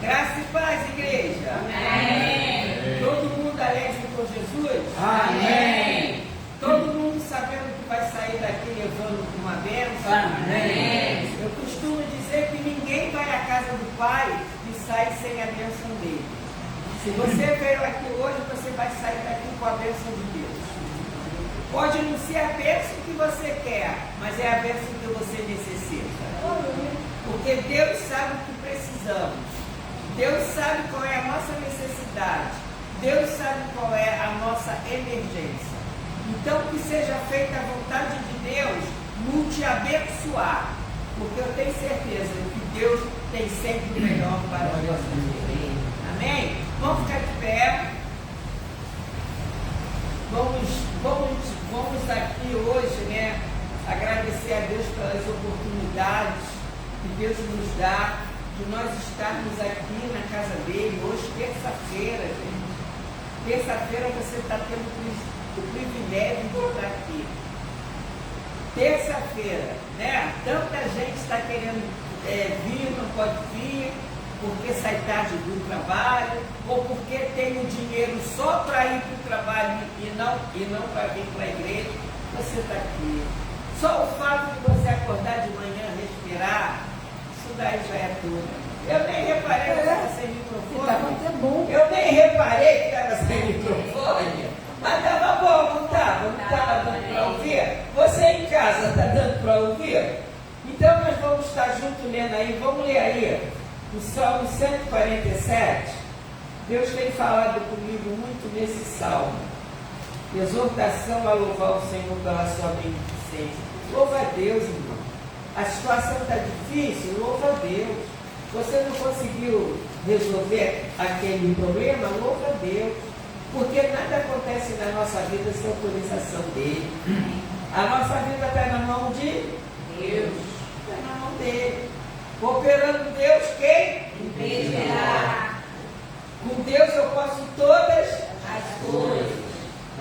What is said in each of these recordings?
Graça e paz, igreja. Amém. Todo mundo alegre com Jesus? Amém. Todo mundo sabendo que vai sair daqui levando uma bênção? Amém. Eu costumo dizer que ninguém vai à casa do Pai e sai sem a bênção dele. Se você veio aqui hoje, você vai sair daqui com a bênção de Deus. Pode não ser a bênção que você quer, mas é a bênção que você necessita. Porque Deus sabe o que precisamos. Deus sabe qual é a nossa necessidade. Deus sabe qual é a nossa emergência. Então, que seja feita a vontade de Deus no te abençoar. Porque eu tenho certeza que Deus tem sempre o melhor para as nossas vidas. Amém? Vamos ficar de pé. Vamos aqui hoje, né, agradecer a Deus pelas oportunidades que Deus nos dá de nós estarmos aqui na casa dele, hoje, terça-feira, gente. Terça-feira você está tendo o privilégio de estar aqui. Terça-feira, né? Tanta gente está querendo vir, não pode vir, porque sai tarde do trabalho, ou porque tem o dinheiro só para ir para o trabalho e não para vir para a igreja. Você está aqui. Só o fato de você acordar de manhã, respirar, isso daí já é tudo. Eu nem reparei que estava sem microfone. Eu nem reparei que estava sem microfone. Mas estava bom, não estava? Não estava dando para ouvir? Você em casa está dando para ouvir? Então nós vamos estar juntos lendo aí. Vamos ler aí o Salmo 147. Deus tem falado comigo muito nesse salmo. Exortação a louvar o Senhor pela sua beneficência. Louva a Deus, irmão. A situação está difícil, louva a Deus. Você não conseguiu resolver aquele problema, louva a Deus. Porque nada acontece na nossa vida sem autorização dele. A nossa vida está na mão de Deus. Está na mão dele. Operando Deus, quem? Impedirá. Com Deus eu posso todas As coisas.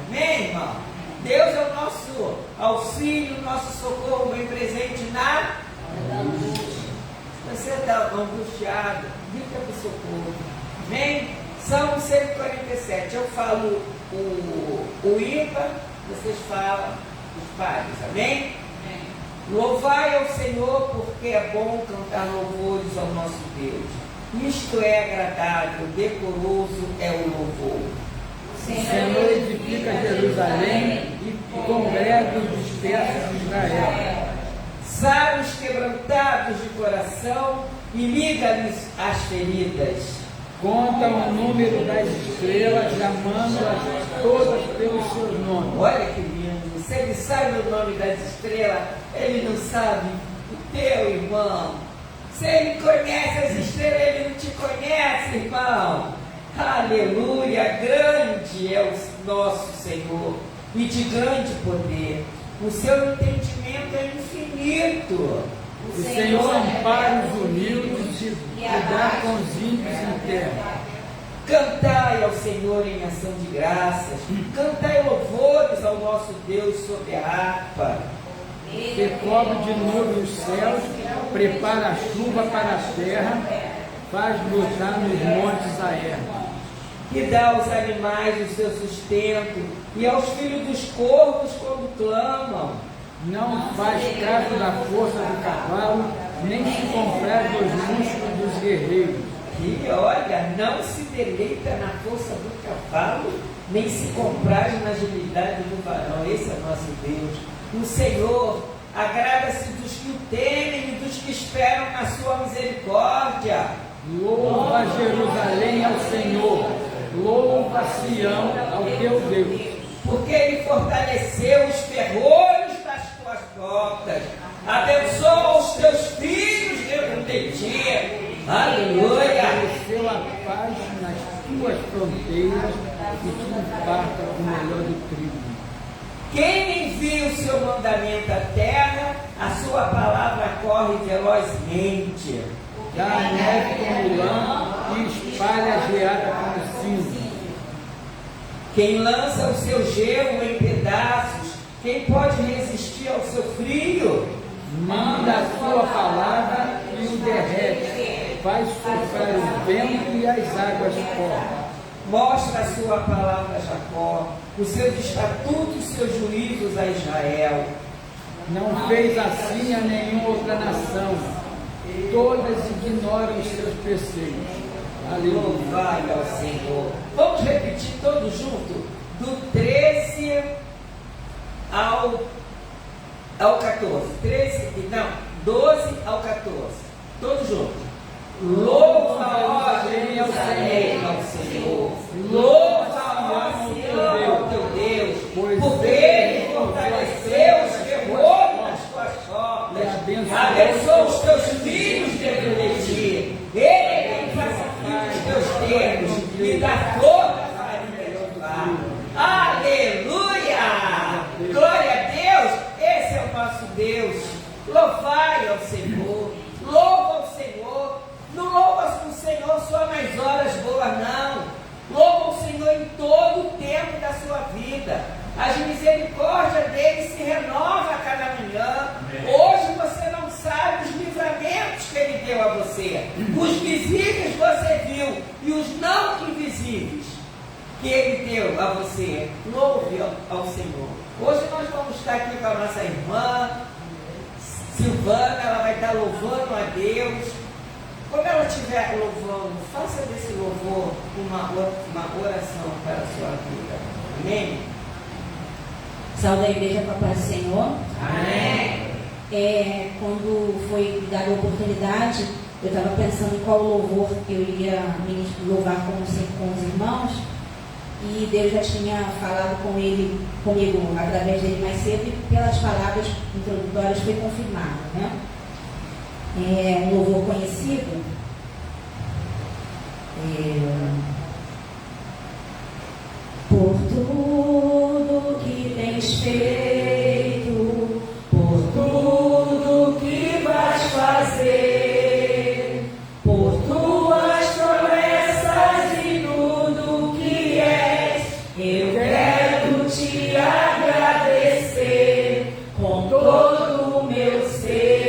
Amém, irmão? Deus é o nosso auxílio, nosso socorro, bem presente na angústia. Você está angustiado, grita para o socorro. Amém? Salmo 147. Eu falo o ímpar, vocês falam os pares. Amém? Amém. Louvai ao Senhor, porque é bom cantar louvores ao nosso Deus. Isto é agradável, decoroso é o louvor. O Senhor edifica Jerusalém e congrega os dispersos de Israel. Sara os quebrantados de coração e liga-lhes as feridas. Conta o número das estrelas, chamando-as todas pelos seus nomes. Olha que lindo. Se ele sabe o nome das estrelas, ele não sabe o teu, irmão. Se ele conhece as estrelas, ele não te conhece, irmão. Aleluia. Grande é o nosso Senhor e de grande poder. O seu entendimento é infinito. O Senhor ampara os humildes e dá com os ímpios em terra. Cantai ao Senhor em ação de graças. Cantai louvores ao nosso Deus sob a harpa. Que cobre de nuvem os céus, prepara a chuva para a terra, faz brotar nos montes a erva. Que dá aos animais o seu sustento, e aos filhos dos corvos quando clamam. Não faz caso da força do cavalo, nem se compraz dos músculos dos guerreiros. E olha, não se deleita na força do cavalo, nem se compraz na agilidade do varão. Esse é o nosso Deus. O Senhor agrada-se dos que o temem e dos que esperam na sua misericórdia. Louva Jerusalém ao Senhor, louva Sião ao teu Deus. Porque ele fortaleceu os ferrolhos das tuas portas, abençoa os teus filhos dentro de ti. Aleluia. Estabeleceu a paz nas tuas fronteiras e te farta o melhor do trigo. Quem envia o seu mandamento à terra, a sua palavra corre velozmente. Dá a neve como lã e espalha a geada como cinza. Quem lança o seu gelo em pedaços, quem pode resistir ao seu frio? Manda a sua palavra e o derrete. faz soprar o vento e as águas correm. Mostra a sua palavra a Jacó, os seus estatutos, os seus juízos a Israel. Não fez assim a nenhuma outra nação. Todas ignoram os seus preceitos. Aleluia. Louvai ao Senhor. Vamos repetir todos juntos? Do 13 ao 14. 12 ao 14. Todos juntos. Louva, ó Jerusalém, ao Senhor. Louva, ó Sião, ao teu Deus. Porque Ele fortaleceu os ferrolhos das tuas obras. Abençoa os teus filhos dentro de ti. Ele pacifica os teus dedos e dá toda a farinha de lá. Aleluia! Glória a Deus! Esse é o nosso Deus. Louvai ao Senhor. Louva ao Senhor. Não louva o Senhor só nas horas boas, não. Louva o Senhor em todo o tempo da sua vida. As misericórdias dele se renovam a cada manhã. Hoje você não sabe os livramentos que ele deu a você. Os visíveis você viu e os não invisíveis que ele deu a você. Louve ao Senhor. Hoje nós vamos estar aqui com a nossa irmã Silvana, ela vai estar louvando a Deus. Quando ela estiver louvando, faça desse louvor uma oração para a sua vida. Amém? Salve a igreja com a paz do Senhor. Amém. Quando foi dada a oportunidade, eu estava pensando em qual louvor eu iria louvar com os irmãos. E Deus já tinha falado comigo através dele mais cedo, e pelas palavras introdutórias foi confirmado, né? É um louvor conhecido. Por tudo que tens feito, por tudo que vais fazer, por tuas promessas e tudo que és, eu quero te agradecer com todo o meu ser.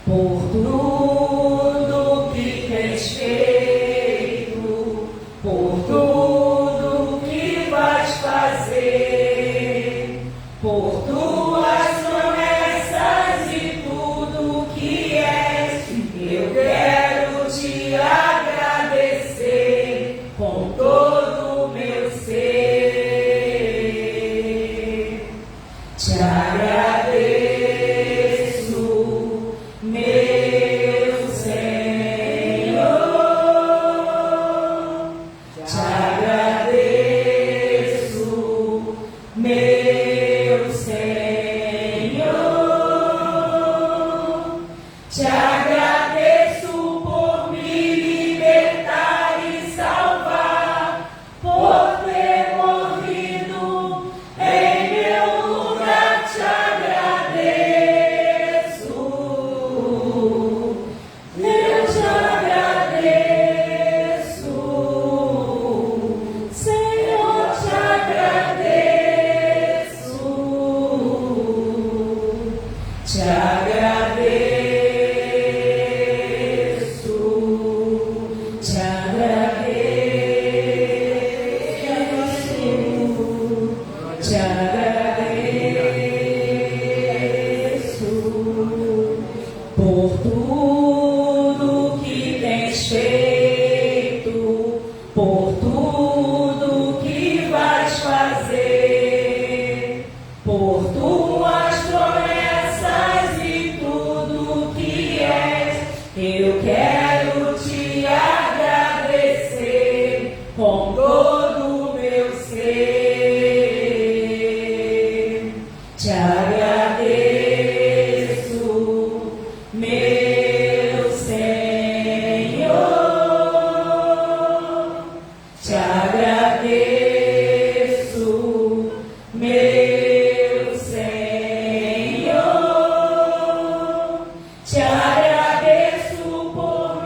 Por tudo que tens feito, por tudo que vais fazer, por tuas promessas e tudo que és, eu quero te agradecer com todo o meu ser. Te agradeço, meu Senhor. Te agradeço, meu Senhor. Te agradeço por me libertar e salvar, por ter morrido em meu lugar. Te agradeço, eu te agradeço, Senhor, te agradeço, te agradeço, te agradeço, te agradeço por tudo que tens feito, por tudo que vais fazer, por tuas promessas e tudo que és, eu quero te agradecer com todo o meu ser. Te agradeço, meu Senhor. Te agradeço, meu Senhor. Te agradeço por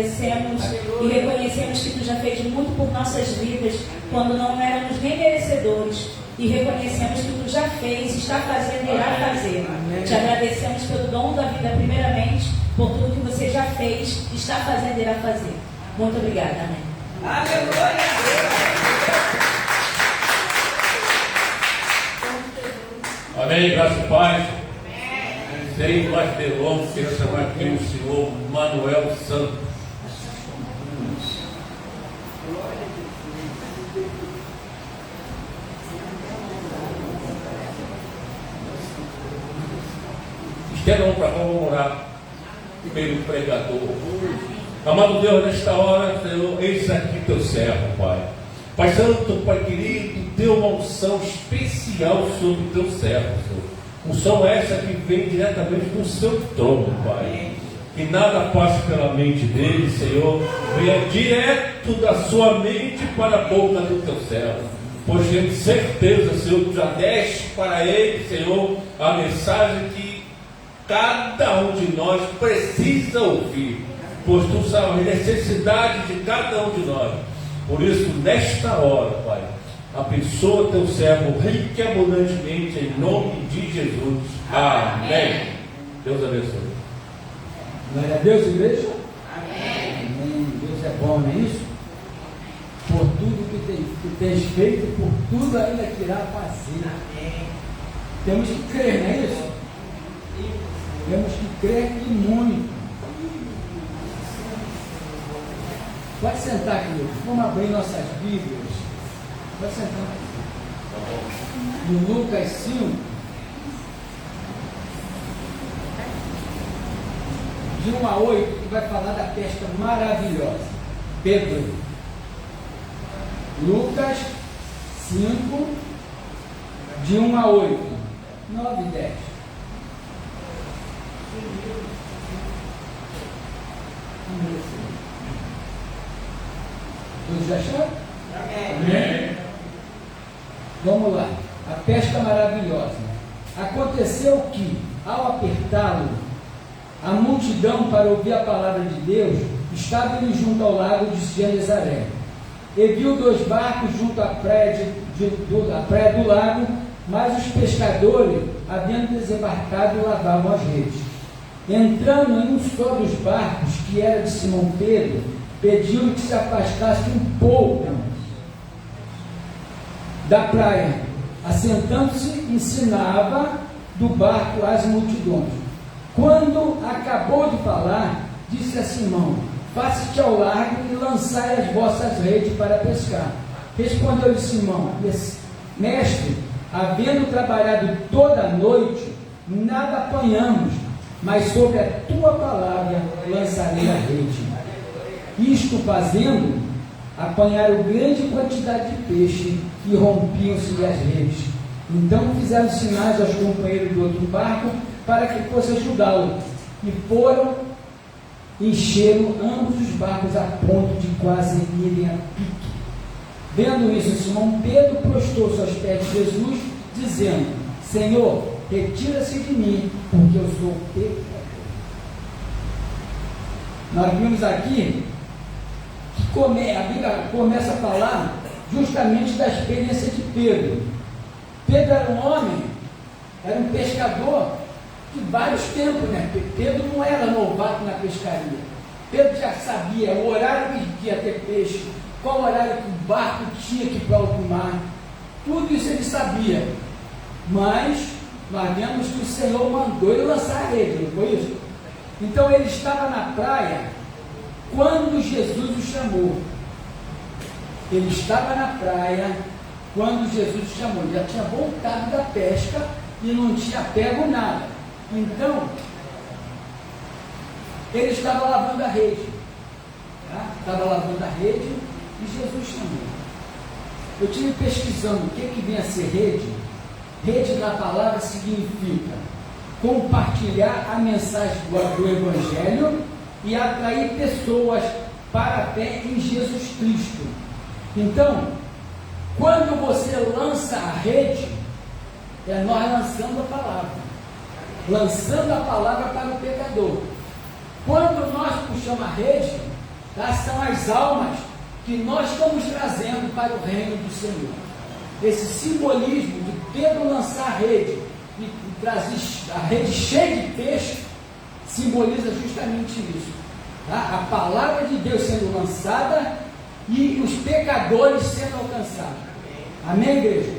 agradecemos e reconhecemos que Tu já fez muito por nossas vidas, quando não éramos nem merecedores. E reconhecemos que Tu já fez, está fazendo e irá fazer. Te agradecemos pelo dom da vida, primeiramente, por tudo que Você já fez, está fazendo e irá fazer. Muito obrigada, amém. Aleluia! Amém, graças a paz. Sem mais delongas, quero chamar aqui o senhor Manuel Santos. Estendam para cá, vamos orar pelo pregador. Amado Deus, nesta hora, Senhor, eis aqui teu servo, Pai. Pai Santo, Pai querido, dê uma unção especial sobre o teu servo, Senhor. Unção essa que vem diretamente do seu trono, Pai. Que nada passe pela mente dele, Senhor. Venha direto da sua mente para a boca do teu servo. Pois tenho certeza, Senhor, que já deste para ele, Senhor, a mensagem que cada um de nós precisa ouvir. Pois tu sabes a necessidade de cada um de nós. Por isso, nesta hora, Pai, abençoa teu servo rico e abundantemente, em nome de Jesus. Amém. Deus abençoe. Glória a Deus, igreja. Amém. Amém. Deus é bom, não é isso? Por tudo que tens feito e por tudo ainda que irá fazer. Amém. Temos que crer, não é isso? Temos que crer e muito. Pode sentar, querido. Vamos abrir nossas Bíblias. Pode sentar. No Lucas 5, de 1 a 8, que vai falar da pesca maravilhosa. Pedro. Lucas 5, de 1 a 8, 9 e 10. Todos já acharam? Amém. Vamos lá. A pesca maravilhosa. Aconteceu que, ao apertá-lo, a multidão para ouvir a palavra de Deus estava ele junto ao lago de Genezaré. E viu 2 barcos junto à praia do lago, mas os pescadores, havendo desembarcado, lavavam as redes. Entrando em um só dos barcos, que era de Simão Pedro, pediu-lhe que se afastasse um pouco da praia. Assentando-se, ensinava do barco às multidões. Quando acabou de falar, disse a Simão: faça-te ao largo e lançai as vossas redes para pescar. Respondeu-lhe Simão: mestre, havendo trabalhado toda a noite, nada apanhamos, mas sobre a tua palavra lançarei a rede. Isto fazendo, apanharam grande quantidade de peixe e rompiam-se as redes. Então fizeram sinais aos companheiros do outro barco para que fosse ajudá-lo. E foram, encheram ambos os barcos a ponto de quase irem a pique. Vendo isso, Simão Pedro prostrou-se aos pés de Jesus, dizendo: Senhor, retira-se de mim, porque eu sou pecador. Nós vimos aqui que a Bíblia começa a falar justamente da experiência de Pedro. Pedro era um homem, era um pescador de vários tempos, né? Pedro não era novato na pescaria. Pedro já sabia o horário que ia ter peixe, qual horário que o barco tinha que ir para o mar. Tudo isso ele sabia. Mas nós vemos que o Senhor mandou ele lançar a rede, não foi isso? Então ele estava na praia quando Jesus o chamou. Ele estava na praia quando Jesus o chamou. Ele já tinha voltado da pesca e não tinha pego nada. Então, ele estava lavando a rede. Tá? Estava lavando a rede e Jesus chamou. Eu estive pesquisando o que vem a ser rede. Rede na palavra significa compartilhar a mensagem do Evangelho e atrair pessoas para a fé em Jesus Cristo. Então, quando você lança a rede, é nós lançando a palavra. Lançando a palavra para o pecador. Quando nós puxamos a rede, tá? São as almas que nós estamos trazendo para o reino do Senhor. Esse simbolismo de Pedro lançar a rede e trazer a rede cheia de peixe simboliza justamente isso, tá? A palavra de Deus sendo lançada e os pecadores sendo alcançados. Amém, igreja?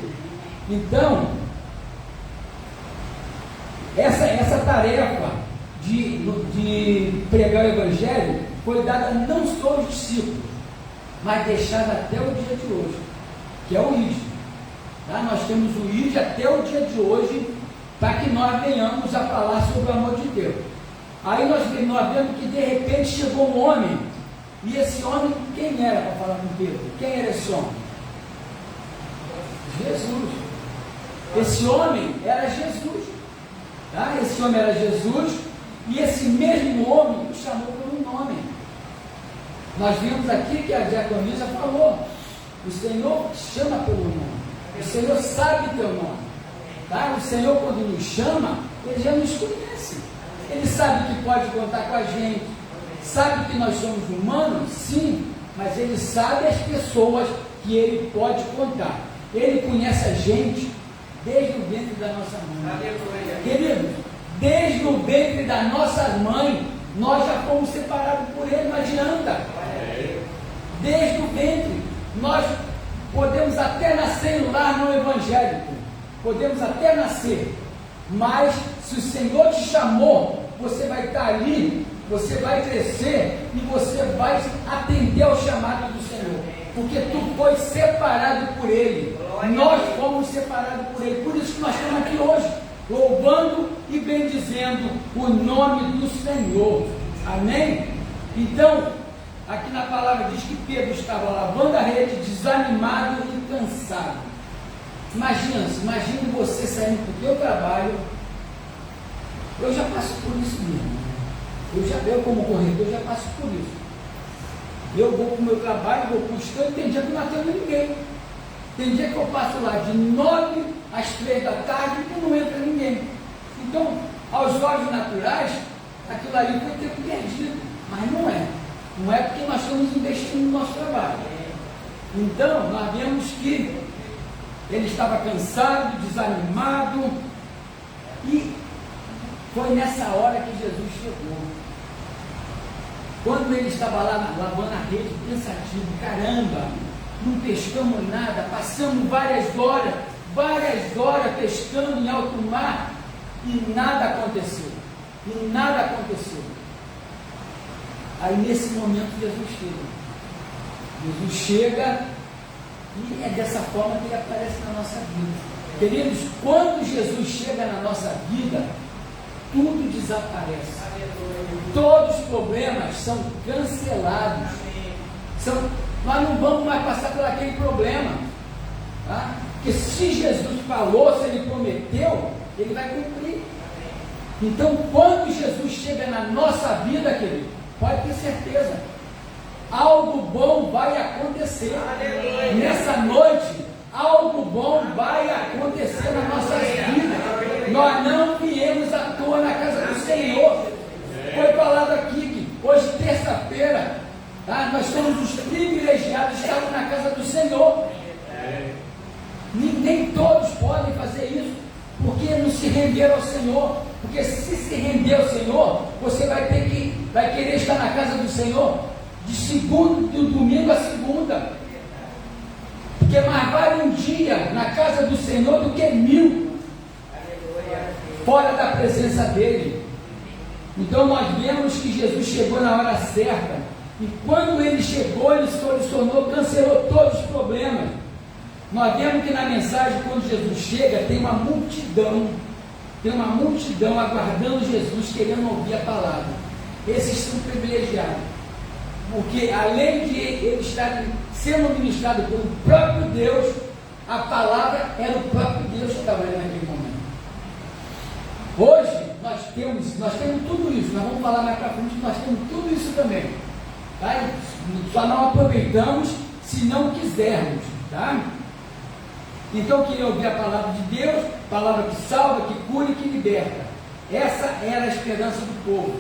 Então, essa tarefa de pregar o Evangelho foi dada não só aos discípulos, mas deixada até o dia de hoje, que é o ID. Tá? Nós temos o ID até o dia de hoje, para que nós venhamos a falar sobre o amor de Deus. Aí nós vemos que de repente chegou um homem, e esse homem, quem era para falar com Pedro? Quem era esse homem? Jesus. Esse homem era Jesus. Tá? Esse homem era Jesus, e esse mesmo homem o chamou por um nome. Nós vimos aqui que a diaconisa falou, o Senhor chama pelo nome, o Senhor sabe teu nome, tá? O Senhor, quando nos chama, Ele já nos conhece, Ele sabe que pode contar com a gente, sabe que nós somos humanos, sim, mas Ele sabe as pessoas que Ele pode contar. Ele conhece a gente desde o ventre da nossa mãe. Queridos, desde o ventre da nossa mãe, nós já fomos separados por Ele, não adianta. Desde o ventre, nós podemos até nascer em lar não evangélico, podemos até nascer, mas se o Senhor te chamou, você vai estar ali, você vai crescer e você vai atender ao chamado do Senhor, porque tu foi separado por Ele, nós fomos separados por Ele, por isso que nós estamos aqui hoje, louvando e bendizendo o nome do Senhor, amém? Então, aqui na palavra diz que Pedro estava lavando a rede, desanimado e cansado. Imagine você saindo do teu trabalho. Eu já passo por isso mesmo. Eu como corredor já passo por isso. Eu vou para o meu trabalho, vou para o estudo, tem dia que não atendo ninguém. Tem dia que eu passo lá de 9 às 3 da tarde e não entra ninguém. Então, aos olhos naturais, aquilo ali foi tempo perdido, mas não é. Não é porque nós estamos investindo no nosso trabalho. Então, nós vemos que ele estava cansado, desanimado, e foi nessa hora que Jesus chegou. Quando ele estava lá lavando a rede, pensativo, caramba, não pescamos nada, passamos várias horas pescando em alto mar, e nada aconteceu. Aí nesse momento Jesus chega e é dessa forma que ele aparece na nossa vida. Queridos, quando Jesus chega na nossa vida, tudo desaparece. Todos os problemas são cancelados. Nós não vamos mais passar por aquele problema. Tá? Porque se Jesus falou, se Ele prometeu, Ele vai cumprir. Então, quando Jesus chega na nossa vida, querido, pode ter certeza, algo bom vai acontecer. Aleluia. Nessa noite, algo bom vai acontecer na nossa vida. Nós não viemos à toa na casa do Senhor. Foi falado aqui que hoje, terça-feira, tá? Nós somos os privilegiados de estarmos na casa do Senhor. Nem todos podem fazer isso, porque não se renderam ao Senhor. Porque se render ao Senhor, você vai querer estar na casa do Senhor de segunda, do domingo a segunda. Porque mais vale um dia na casa do Senhor do que 1000 fora da presença dEle. Então nós vemos que Jesus chegou na hora certa, e quando Ele chegou, Ele solucionou, cancelou todos os problemas. Nós vemos que na mensagem, quando Jesus chega, tem uma multidão aguardando Jesus, querendo ouvir a palavra. Esses são privilegiados, porque além de ele estar sendo ministrado pelo próprio Deus, a palavra era o próprio Deus que estava ali naquele momento. Hoje nós temos tudo isso, nós vamos falar mais para frente, nós temos tudo isso também, tá? Só não aproveitamos se não quisermos, tá? Então eu queria ouvir a palavra de Deus, palavra que salva, que cura e que liberta. Essa era a esperança do povo.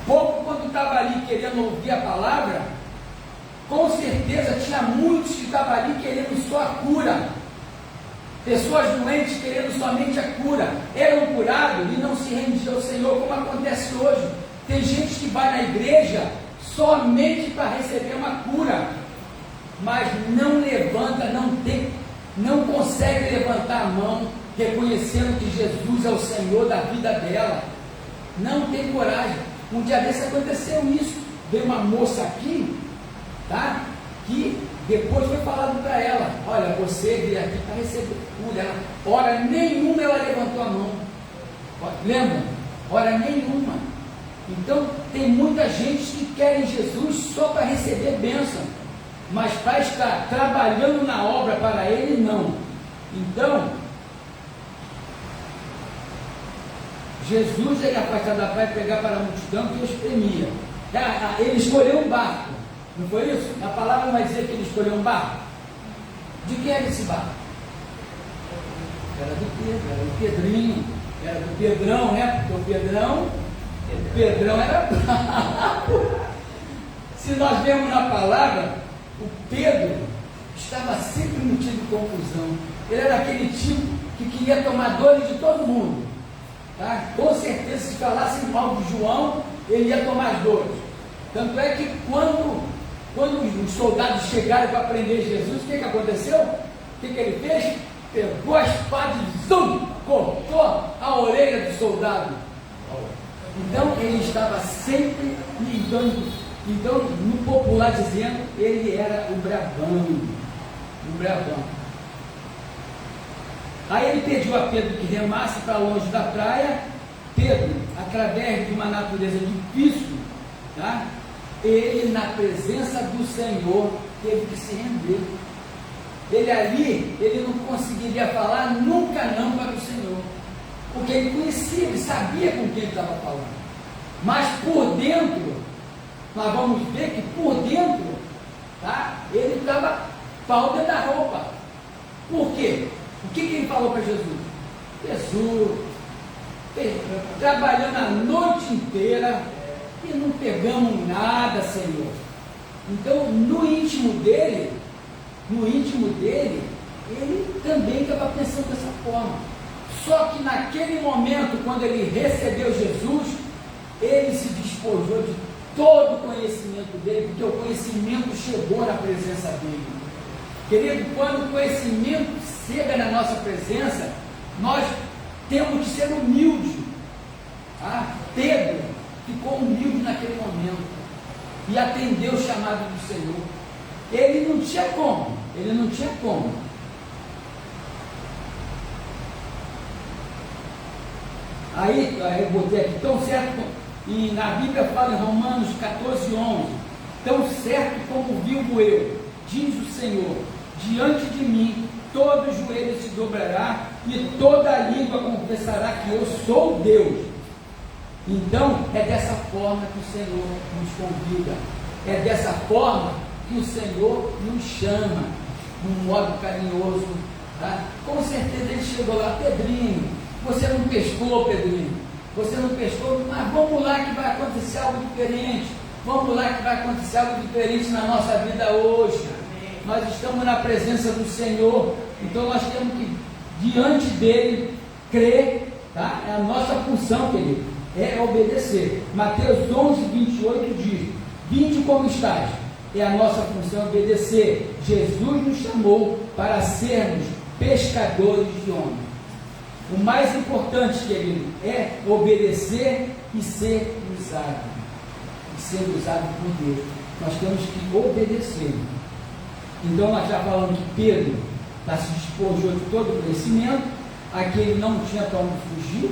O povo, quando estava ali querendo ouvir a palavra, com certeza tinha muitos que estavam ali querendo só a cura. Pessoas doentes querendo somente a cura. Eram curados e não se rendiam ao Senhor, como acontece hoje. Tem gente que vai na igreja somente para receber uma cura, mas não levanta, não consegue levantar a mão, reconhecendo que Jesus é o Senhor da vida dela. Não tem coragem. Um dia desse aconteceu isso. Veio uma moça aqui, tá? Que depois foi falado para ela: olha, você veio aqui para receber cura. Hora nenhuma ela levantou a mão. Lembra? Hora nenhuma. Então, tem muita gente que quer Jesus só para receber bênção, mas para estar trabalhando na obra para Ele, não. Então, Jesus, ele afastado da praia, pegar para a multidão que o espremia. Ele escolheu um barco, não foi isso? A palavra não vai dizer que ele escolheu um barco. De quem era esse barco? Era do Pedro, era do Pedrinho, era do Pedrão, né? Porque o Pedrão era bravo. Se nós vemos na palavra, o Pedro estava sempre metido em confusão. Ele era aquele tipo que queria tomar dores de todo mundo. Tá? Com certeza, se falasse mal de João, ele ia tomar dores. Tanto é que quando os soldados chegaram para prender Jesus, o que aconteceu? O que ele fez? Pegou a espada e cortou a orelha do soldado. Então ele estava sempre ligando. Então, no popular dizendo, ele era o brabão. Aí ele pediu a Pedro que remasse para longe da praia. Pedro, através de uma natureza difícil, tá? Ele, na presença do Senhor, teve que se render. Ele ali, ele não conseguiria falar nunca não para o Senhor, porque ele conhecia, ele sabia com quem ele estava falando. Mas por dentro, nós vamos ver que por dentro, tá? Ele estava pau dentro da roupa. Por quê? O que ele falou para Jesus? Jesus, trabalhando a noite inteira e não pegamos nada, Senhor. Então, no íntimo dele, ele também estava pensando dessa forma. Só que naquele momento, quando ele recebeu Jesus, ele se despojou de todo o conhecimento dele, porque o conhecimento chegou na presença dele. Querido, quando o conhecimento chega na nossa presença, nós temos que ser humildes. Tá? Pedro ficou humilde naquele momento e atendeu o chamado do Senhor. Ele não tinha como. Aí eu botei aqui, tão certo, e na Bíblia fala em Romanos 14:11, tão certo como vivo eu, diz o Senhor, diante de mim todo joelho se dobrará e toda língua confessará que eu sou Deus. Então é dessa forma que o Senhor nos convida, é dessa forma que o Senhor nos chama, de um modo carinhoso. Tá? Com certeza ele chegou lá: Pedrinho, você não pescou, Pedrinho, você não pescou, mas vamos lá que vai acontecer algo diferente, vamos lá que vai acontecer algo diferente na nossa vida hoje. Amém. Nós estamos na presença do Senhor, então nós temos que, diante dele, crer, tá? É a nossa função, querido, é obedecer. Mateus 11:28 diz: vinde como estás. É a nossa função obedecer. Jesus nos chamou para sermos pescadores de homens. O mais importante, querido, é obedecer e ser usado. E ser usado por Deus. Nós temos que obedecer. Então nós já falamos que Pedro se despojou de todo o conhecimento. Aqui ele não tinha para onde fugir.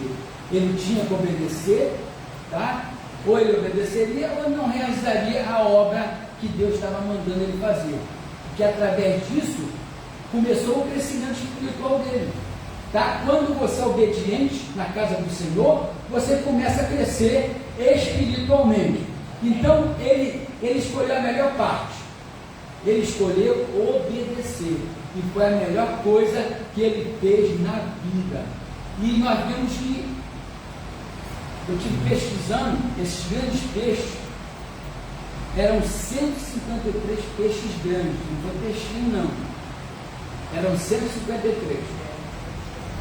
Ele tinha que obedecer, tá? Ou ele obedeceria ou não realizaria a obra que Deus estava mandando ele fazer. Porque através disso começou o crescimento espiritual dele. Tá? Quando você é obediente na casa do Senhor, você começa a crescer espiritualmente. Então ele escolheu a melhor parte. Ele escolheu obedecer. E foi a melhor coisa que ele fez na vida. E nós vemos que Eu estive pesquisando, esses grandes peixes eram 153 peixes grandes, não foi peixinho não, eram 153,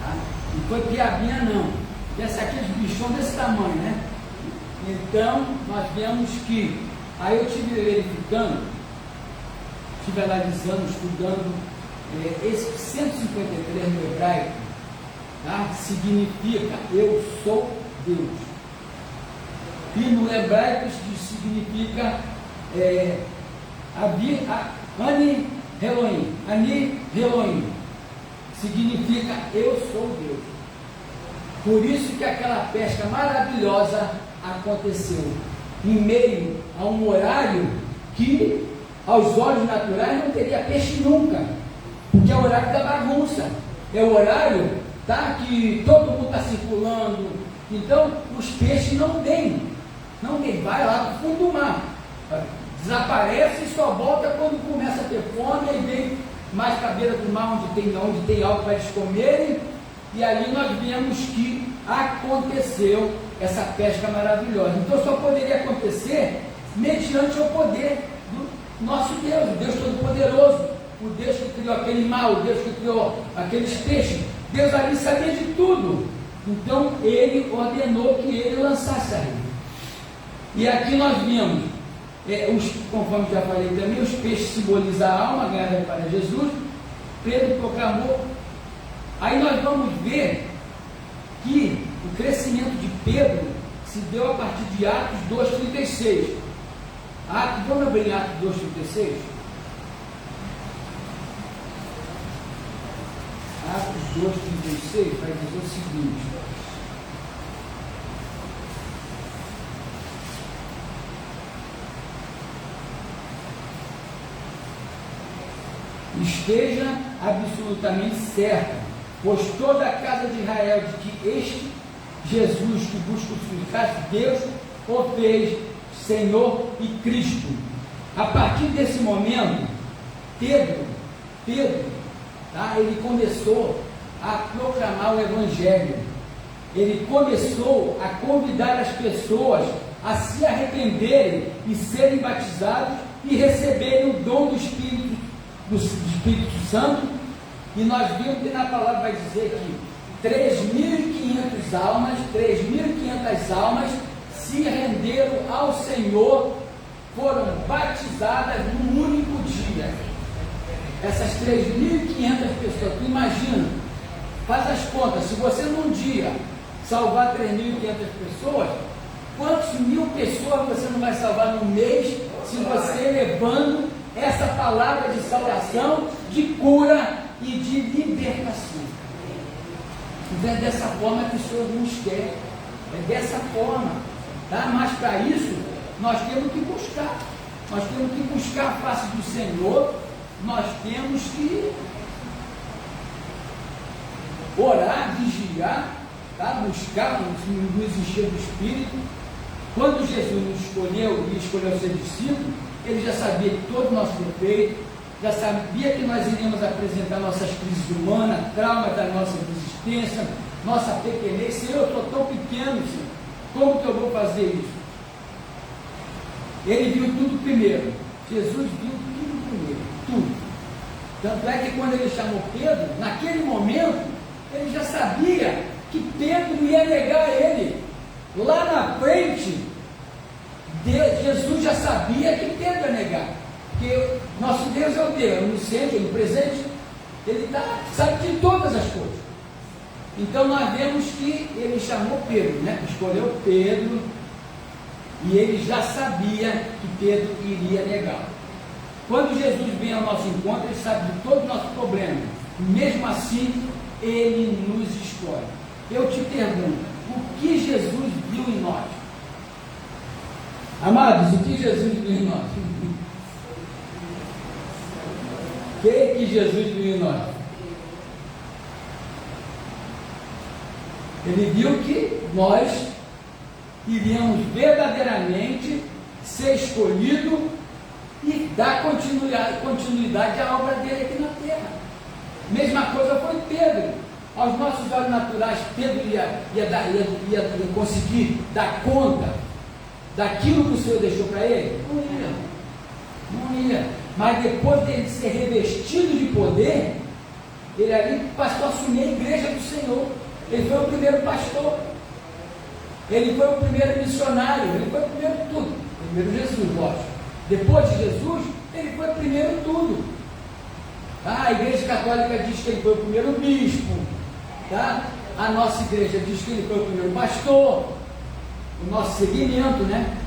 tá? Não foi piabinha não, pensa aqueles bichão desse tamanho, né? Então nós vemos que, aí eu estive verificando, estive analisando, estudando, esse 153 no hebraico, tá? Significa eu sou Deus. E no hebraico significa Ani Elohim, significa eu sou Deus. Por isso que aquela pesca maravilhosa aconteceu em meio a um horário que aos olhos naturais não teria peixe nunca, porque é o horário da bagunça, é o horário, tá, que todo mundo está circulando, então os peixes não tem, vai lá para o fundo do mar, desaparece e só volta quando começa a ter fome, e vem mais para a beira do mar onde tem algo para eles comerem, e ali nós vemos que aconteceu essa pesca maravilhosa. Então só poderia acontecer mediante o poder do nosso Deus, o Deus Todo-Poderoso, o Deus que criou aquele mar, o Deus que criou aqueles peixes. Deus ali sabia de tudo, então ele ordenou que ele lançasse a rede. E aqui nós vimos, conforme já falei também, os peixes simbolizam a alma ganhada para Jesus. Pedro proclamou. Aí nós vamos ver que o crescimento de Pedro se deu a partir de Atos 2,36. Vamos abrir Atos 2,36? Atos 2,36 vai dizer o seguinte: esteja absolutamente certa, pois toda a casa de Israel, de que este Jesus que vos crucificaste, Deus o fez Senhor e Cristo. A partir desse momento, Pedro, tá, ele começou a proclamar o Evangelho, ele começou a convidar as pessoas a se arrependerem e serem batizados e receberem o dom do Espírito Santo. E nós vimos que na palavra vai dizer que 3.500 almas se renderam ao Senhor, foram batizadas num único dia. Essas 3.500 pessoas, tu imagina, faz as contas, se você num dia salvar 3.500 pessoas, quantas mil pessoas você não vai salvar num mês, se você levando essa palavra de salvação, de cura e de libertação? Então é dessa forma que o Senhor nos quer, é dessa forma, tá? Mas para isso nós temos que buscar a face do Senhor, nós temos que orar, vigiar, tá? Buscar, nos encher do Espírito. Quando Jesus nos escolheu e escolheu ser discípulo, ele já sabia de todo o nosso defeito, já sabia que nós iríamos apresentar nossas crises humanas, traumas da nossa existência, nossa pequenez. Senhor, eu estou tão pequeno, Senhor, como que eu vou fazer isso? Ele viu tudo primeiro, Jesus viu tudo primeiro, tudo. Tanto é que quando ele chamou Pedro, naquele momento, ele já sabia que Pedro ia negar ele. Lá na frente, Jesus já sabia que Pedro ia negar, porque nosso Deus é o Deus, onisciente, onipresente, ele sabe de todas as coisas. Então nós vemos que ele chamou Pedro, né? Escolheu Pedro, e ele já sabia que Pedro iria negar. Quando Jesus vem ao nosso encontro, ele sabe de todo o nosso problema, mesmo assim ele nos escolhe. Eu te pergunto, o que Jesus viu em nós? Amados, o que Jesus viu em nós? O que Jesus viu em nós? Ele viu que nós iríamos verdadeiramente ser escolhidos e dar continuidade à obra dele aqui na terra. Mesma coisa foi Pedro. Aos nossos olhos naturais, Pedro ia conseguir dar conta daquilo que o Senhor deixou para ele? Não ia. Mas depois dele ser revestido de poder, ele ali passou a assumir a igreja do Senhor. Ele foi o primeiro pastor. Ele foi o primeiro missionário. Ele foi o primeiro tudo. Primeiro Jesus, lógico. Depois de Jesus, ele foi o primeiro tudo. A Igreja Católica diz que ele foi o primeiro bispo. Tá? A nossa igreja diz que ele foi o primeiro pastor. O nosso segmento, né?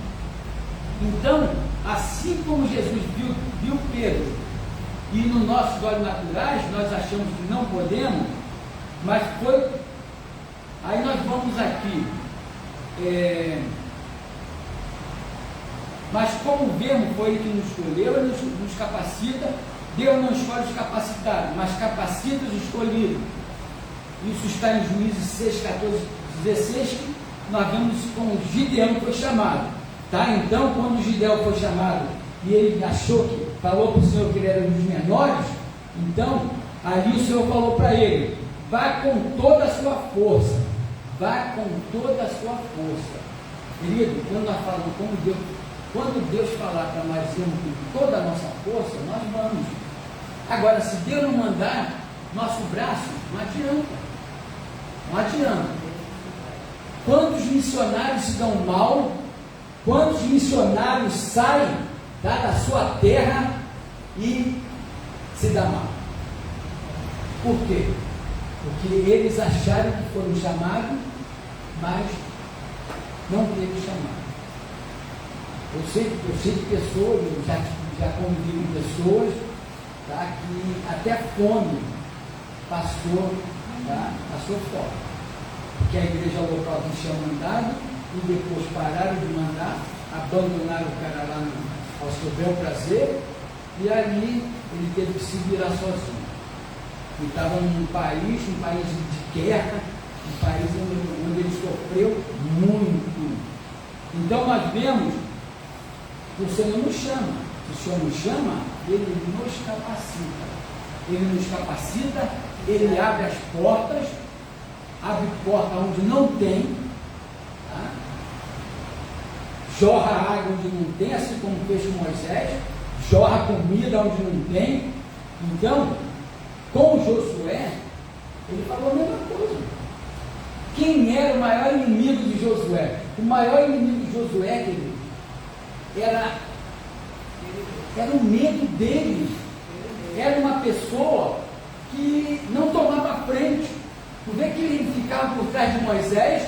Então, assim como Jesus viu Pedro, e nos nossos olhos naturais, nós achamos que não podemos, mas foi. Aí nós vamos aqui. Mas como vemos, foi Ele que nos escolheu, Ele nos capacita. Deus não escolhe os capacitados, mas capacita os escolhidos. Isso está em Juízes 6, 14, 16, que nós vemos como Gideão foi chamado. Tá? Então, quando Gideão foi chamado e ele achou que, falou para o Senhor que ele era um dos menores, então, ali o Senhor falou para ele: vá com toda a sua força, vá com toda a sua força. Querido, quando nós falamos quando Deus falar para nós irmos com toda a nossa força, nós vamos. Agora, se Deus não mandar, nosso braço não adianta. Não adianta. Quantos missionários se dão mal? Quantos missionários saem da sua terra e se dão mal? Por quê? Porque eles acharam que foram chamados, mas não teve chamado. Eu sei de pessoas, eu já convivi com pessoas, tá, que até fome passou fome. Porque a igreja local tinha mandado e depois pararam de mandar, abandonaram o cara lá ao seu bel prazer, e ali ele teve que se virar sozinho. Ele estava num país de guerra, um país onde ele sofreu muito. Então nós vemos que o Senhor nos chama. Se o Senhor nos chama, Ele nos capacita. Ele nos capacita, Ele abre as portas, abre porta onde não tem, tá? Jorra água onde não tem, assim como fez com Moisés, jorra comida onde não tem. Então, com Josué, ele falou a mesma coisa. Quem era o maior inimigo de Josué? O maior inimigo de Josué, querido, era o medo dele. Era uma pessoa que não tomava frente. Tu vê que ele ficava por trás de Moisés,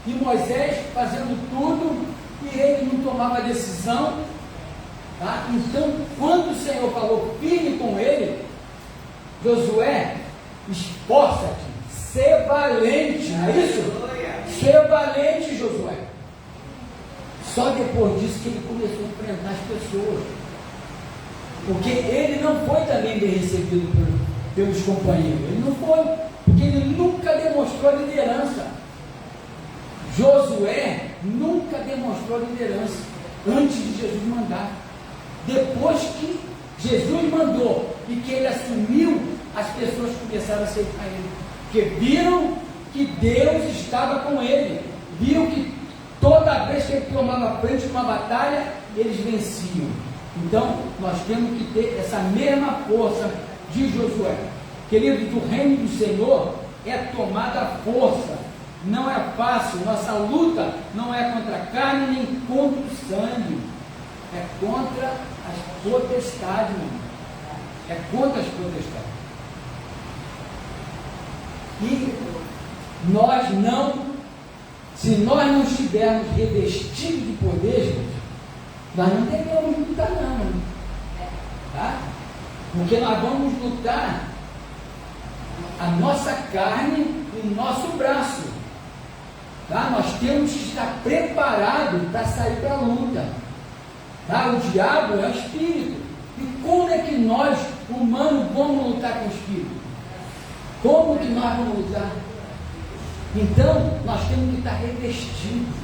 e Moisés fazendo tudo, e ele não tomava decisão. Tá? Então, quando o Senhor falou firme com ele, Josué, esforça-te, ser valente, não é isso? Ser valente, Josué. Só depois disso que ele começou a enfrentar as pessoas. Porque ele não foi também bem recebido pelos companheiros. Ele não foi, porque ele nunca demonstrou liderança. Josué nunca demonstrou liderança antes de Jesus mandar. Depois que Jesus mandou e que ele assumiu, as pessoas começaram a aceitar ele. Porque viram que Deus estava com ele. Viram que toda vez que ele tomava frente de uma batalha, eles venciam. Então, nós temos que ter essa mesma força de Josué. Querido, do reino do Senhor é tomada a força. Não é fácil. Nossa luta não é contra a carne nem contra o sangue. É contra as potestades, irmão. É contra as potestades. E se nós não estivermos revestidos de poder, nós não devemos lutar não. Tá? Porque nós vamos lutar a nossa carne e o nosso braço. Tá? Nós temos que estar preparados para sair para a luta. Tá? O diabo é o espírito. E como é que nós, humanos, vamos lutar com o espírito? Como que nós vamos lutar? Então, nós temos que estar revestidos.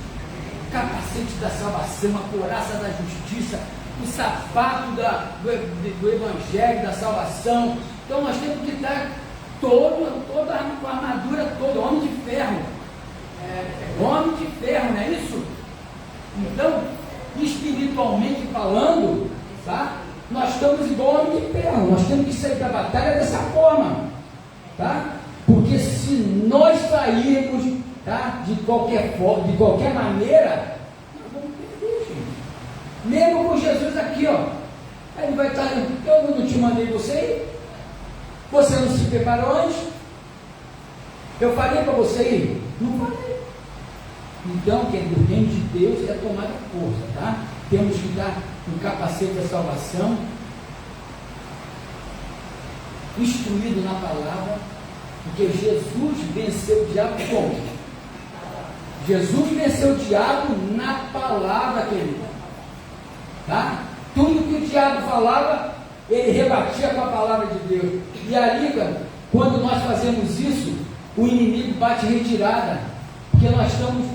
O capacete da salvação, a couraça da justiça, o sapato do evangelho, da salvação. Então, nós temos que estar toda com a armadura toda, homem de ferro. Homem de ferro, não é isso? Então, espiritualmente falando, tá? Nós estamos igual homem de ferro, nós temos que sair da batalha dessa forma, tá? Porque se nós sairmos, tá, de qualquer forma, de qualquer maneira, nós vamos perder, gente. Mesmo com Jesus aqui, ó, ele vai estar, eu não te mandei você ir, você não se preparou antes, eu falei para você ir, não falei. Então, querido, o reino de Deus é tomar força, tá? Temos que dar um capacete da salvação, instruído na palavra, porque Jesus venceu o diabo como? Jesus venceu o diabo na palavra, querido. Tá? Tudo que o diabo falava, ele rebatia com a palavra de Deus. E ali, cara, quando nós fazemos isso, o inimigo bate retirada, porque nós estamos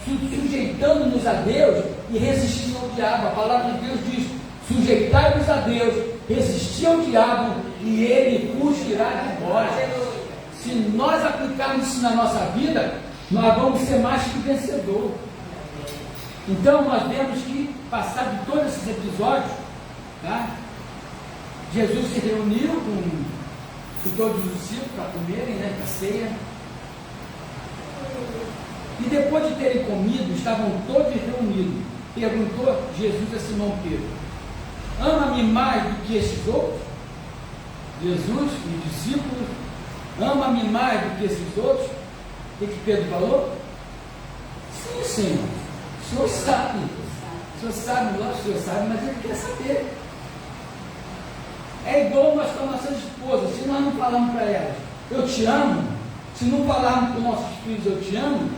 sujeitando-nos a Deus e resistindo ao diabo. A palavra de Deus diz: sujeitai-vos a Deus, resistir ao diabo e ele fugirá de vós. Se nós aplicarmos isso na nossa vida, nós vamos ser mais que vencedor. Então nós temos que passar de todos esses episódios, tá? Jesus se reuniu com todos os discípulos para comerem, né, para a ceia. E depois de terem comido, estavam todos reunidos. Perguntou Jesus a Simão Pedro: ama-me mais do que esses outros? Jesus e os discípulos: ama-me mais do que esses outros? O que Pedro falou? Sim, Senhor. O Senhor sabe. O Senhor sabe, lógico que o Senhor sabe, mas Ele quer saber. É igual nós com nossas esposas. Se nós não falarmos para elas, eu te amo, se não falarmos para os nossos filhos, eu te amo,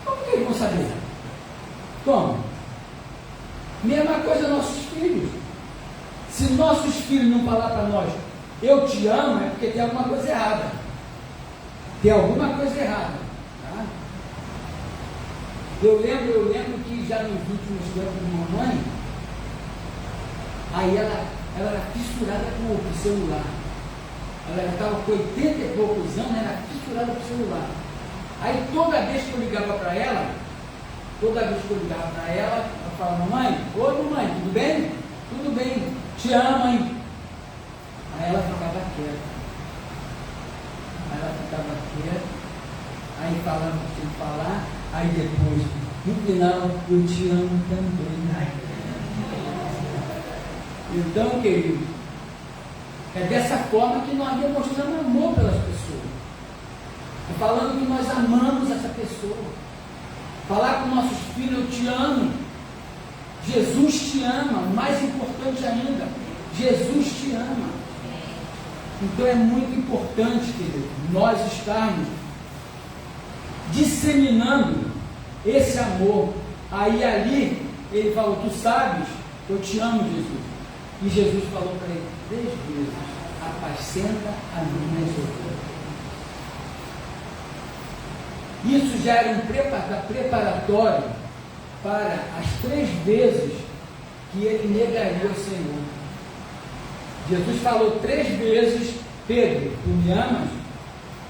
como que eles vão saber? Como? Mesma coisa nossos filhos. Se nossos filhos não falar para nós, eu te amo, é porque tem alguma coisa errada. Tem alguma coisa errada. Tá? Eu lembro que já nos últimos tempos de mamãe, aí ela era fissurada com o celular. Ela estava com 80 e poucos anos, era fissurada com o celular. Aí toda vez que eu ligava para ela, ela falava: mamãe, oi mamãe, tudo bem? Tudo bem, te amo, hein? Aí ela ficava quieta. Aí falava o que tinha que falar, aí depois, no final, eu te amo também. Então, querido, é dessa forma que nós demonstramos amor pelas pessoas. É falando que nós amamos essa pessoa. Falar com nossos filhos: eu te amo. Jesus te ama. Mais importante ainda, Jesus te ama. Então é muito importante, querido, nós estarmos disseminando esse amor. Aí ali, ele falou: tu sabes, eu te amo, Jesus. E Jesus falou para ele 3 vezes: apacenta a minhas ovelhas. Isso já era um preparatório para as 3 vezes que ele negaria o Senhor. Jesus falou 3 vezes: Pedro, tu me amas?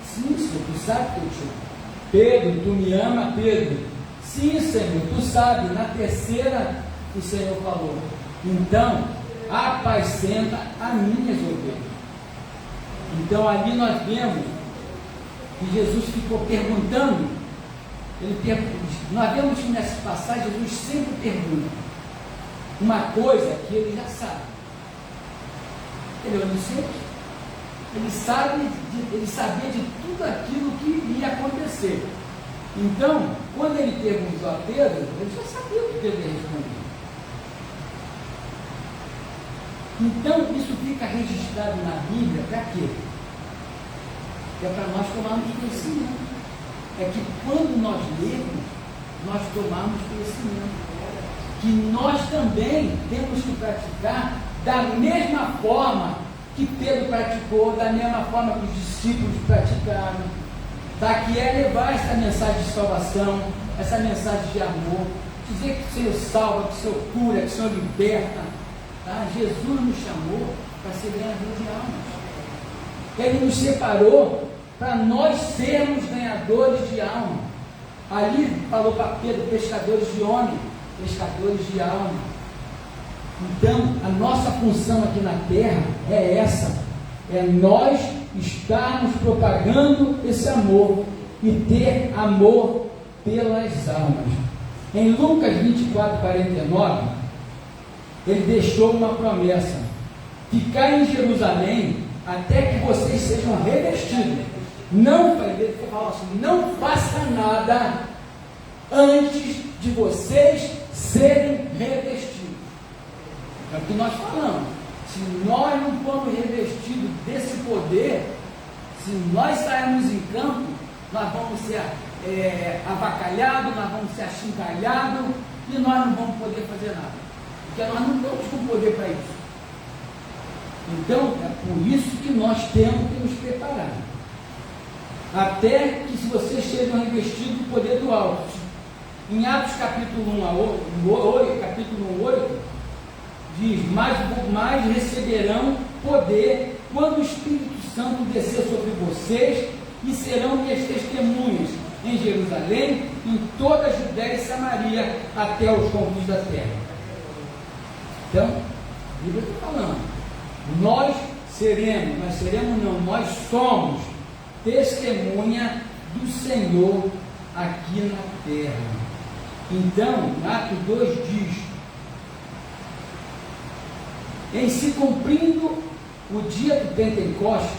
Sim, Senhor, tu sabe que eu te amo. Pedro, tu me amas, Pedro? Sim, Senhor, tu sabe. Na 3ª, o Senhor falou: então, apacenta as minhas ovelhas. Então ali nós vemos que Jesus ficou perguntando. Nós vemos que nessa passagem Jesus sempre pergunta uma coisa que ele já sabe. Ele é onisciente. Ele sabia de tudo aquilo que ia acontecer. Então, quando ele perguntou a Pedro, ele já sabia o que Pedro ia responder. Então, isso fica registrado na Bíblia para quê? É para nós tomarmos conhecimento. É que quando nós lermos, nós tomarmos conhecimento. Que nós também temos que praticar da mesma forma que Pedro praticou, da mesma forma que os discípulos praticaram. Tá? Que é levar essa mensagem de salvação, essa mensagem de amor, dizer que o Senhor salva, que o Senhor cura, que o Senhor liberta. Tá? Jesus nos chamou para ser ganhador de almas. Ele nos separou para nós sermos ganhadores de alma. Ali falou para Pedro, pescadores de homem, pescadores de alma. Então, a nossa função aqui na terra é essa, é nós estarmos propagando esse amor e ter amor pelas almas. Em Lucas 24, 49, ele deixou uma promessa: ficar em Jerusalém até que vocês sejam revestidos. Não, ele falou assim, não faça nada antes de vocês serem revestidos. É o que nós falamos. Se nós não formos revestidos desse poder, se nós sairmos em campo, nós vamos ser avacalhados, nós vamos ser achincalhados e nós não vamos poder fazer nada. Porque nós não temos com poder para isso. Então, é por isso que nós temos que nos preparar. Até que se vocês sejam revestidos do poder do alto. Em Atos capítulo 8, diz, mas receberão poder quando o Espírito Santo descer sobre vocês e serão minhas testemunhas em Jerusalém, em toda a Judéia e Samaria, até os confins da terra. Então, a Bíblia está falando, nós somos testemunha do Senhor aqui na terra. Então, Atos 2 diz, em se cumprindo o dia do Pentecostes,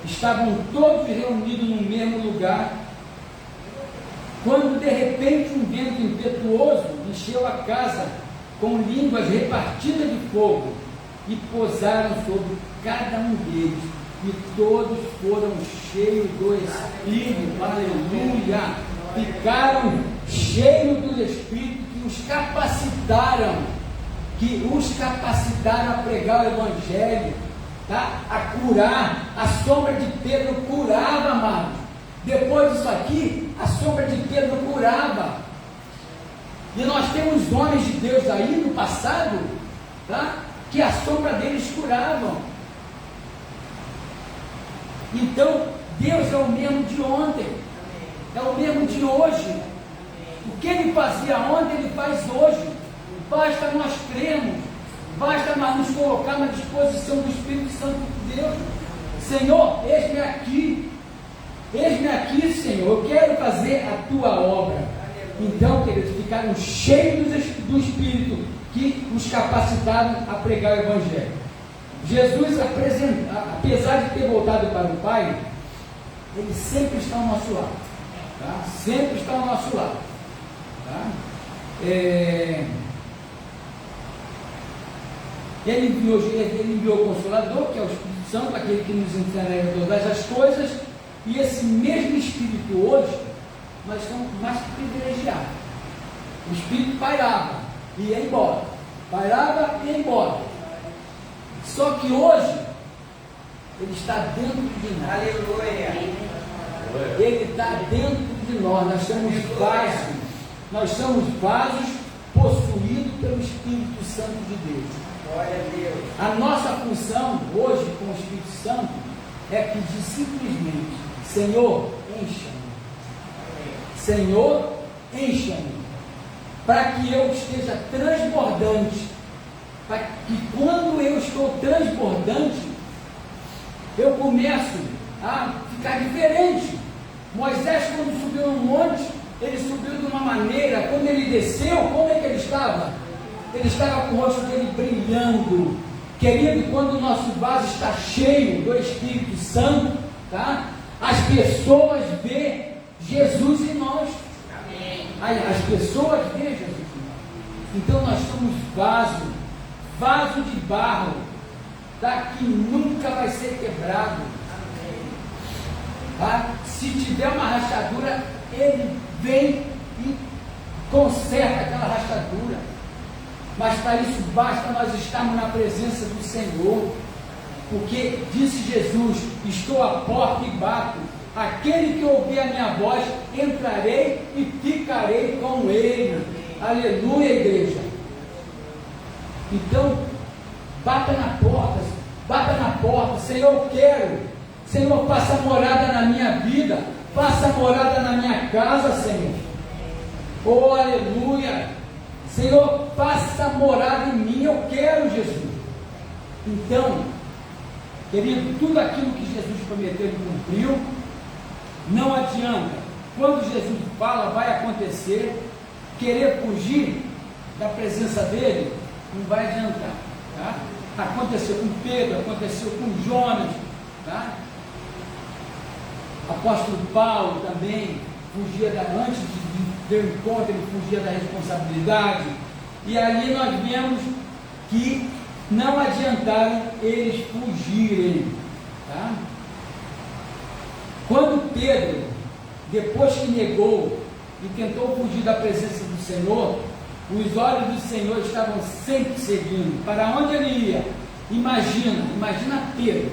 estavam todos reunidos no mesmo lugar, quando de repente um vento impetuoso encheu a casa com línguas repartidas de fogo e pousaram sobre cada um deles, e todos foram cheios do Espírito, aleluia, ficaram cheios do Espírito que os capacitaram a pregar o Evangelho, tá? A curar. A sombra de Pedro curava, amados. Depois disso aqui, a sombra de Pedro curava. E nós temos homens de Deus aí no passado, tá? Que a sombra deles curavam. Então, Deus é o mesmo de ontem, é o mesmo de hoje. O que Ele fazia ontem, Ele faz hoje. Basta nós crermos, basta nós nos colocar na disposição do Espírito Santo de Deus. Senhor, eis-me aqui, Senhor, eu quero fazer a Tua obra. Então, queridos, ficaram cheios do Espírito que os capacitaram a pregar o Evangelho. Jesus, apesar de ter voltado para o Pai, Ele sempre está ao nosso lado, tá? Sempre está ao nosso lado, tá? Ele enviou o Consolador, que é o Espírito Santo, aquele que nos ensina todas as coisas, e esse mesmo Espírito hoje, nós estamos mais que privilegiados. O Espírito pairava e ia embora, pairava e ia embora. Só que hoje, Ele está dentro de nós. Aleluia. Ele está dentro de nós. Nós somos vasos possuídos pelo Espírito Santo de Deus. Glória a Deus. A nossa função hoje com o Espírito Santo é pedir simplesmente: Senhor, encha-me. Senhor, encha-me. Para que eu esteja transbordante. Para que quando eu estou transbordante, eu começo a ficar diferente. Moisés, quando subiu no monte, ele subiu de uma maneira, quando ele desceu, como é que ele estava? Ele estava com o rosto dele brilhando. Querido, quando o nosso vaso está cheio do Espírito Santo, tá? As pessoas veem Jesus em nós. Amém. As pessoas veem Jesus em nós. Então nós somos vaso de barro, tá? Que nunca vai ser quebrado. Tá? Se tiver uma rachadura, Ele vem e conserta aquela rachadura. Mas para isso basta nós estarmos na presença do Senhor, porque disse Jesus: estou à porta e bato, aquele que ouvir a minha voz, entrarei e ficarei com ele. Aleluia, igreja. Então, bata na porta, Senhor, eu quero. Senhor, faça morada na minha vida, faça morada na minha casa, Senhor. Oh, aleluia. Senhor, faça morada em mim, eu quero, Jesus. Então, querido, tudo aquilo que Jesus prometeu e cumpriu, não adianta. Quando Jesus fala, vai acontecer. Querer fugir da presença dele, não vai adiantar. Tá? Aconteceu com Pedro, aconteceu com Jonas, tá? Apóstolo Paulo também fugia antes de ter um encontro, ele fugia da responsabilidade. E ali nós vemos que não adiantaram eles fugirem. Tá? Quando Pedro, depois que negou e tentou fugir da presença do Senhor, os olhos do Senhor estavam sempre seguindo. Para onde ele ia? Imagina Pedro,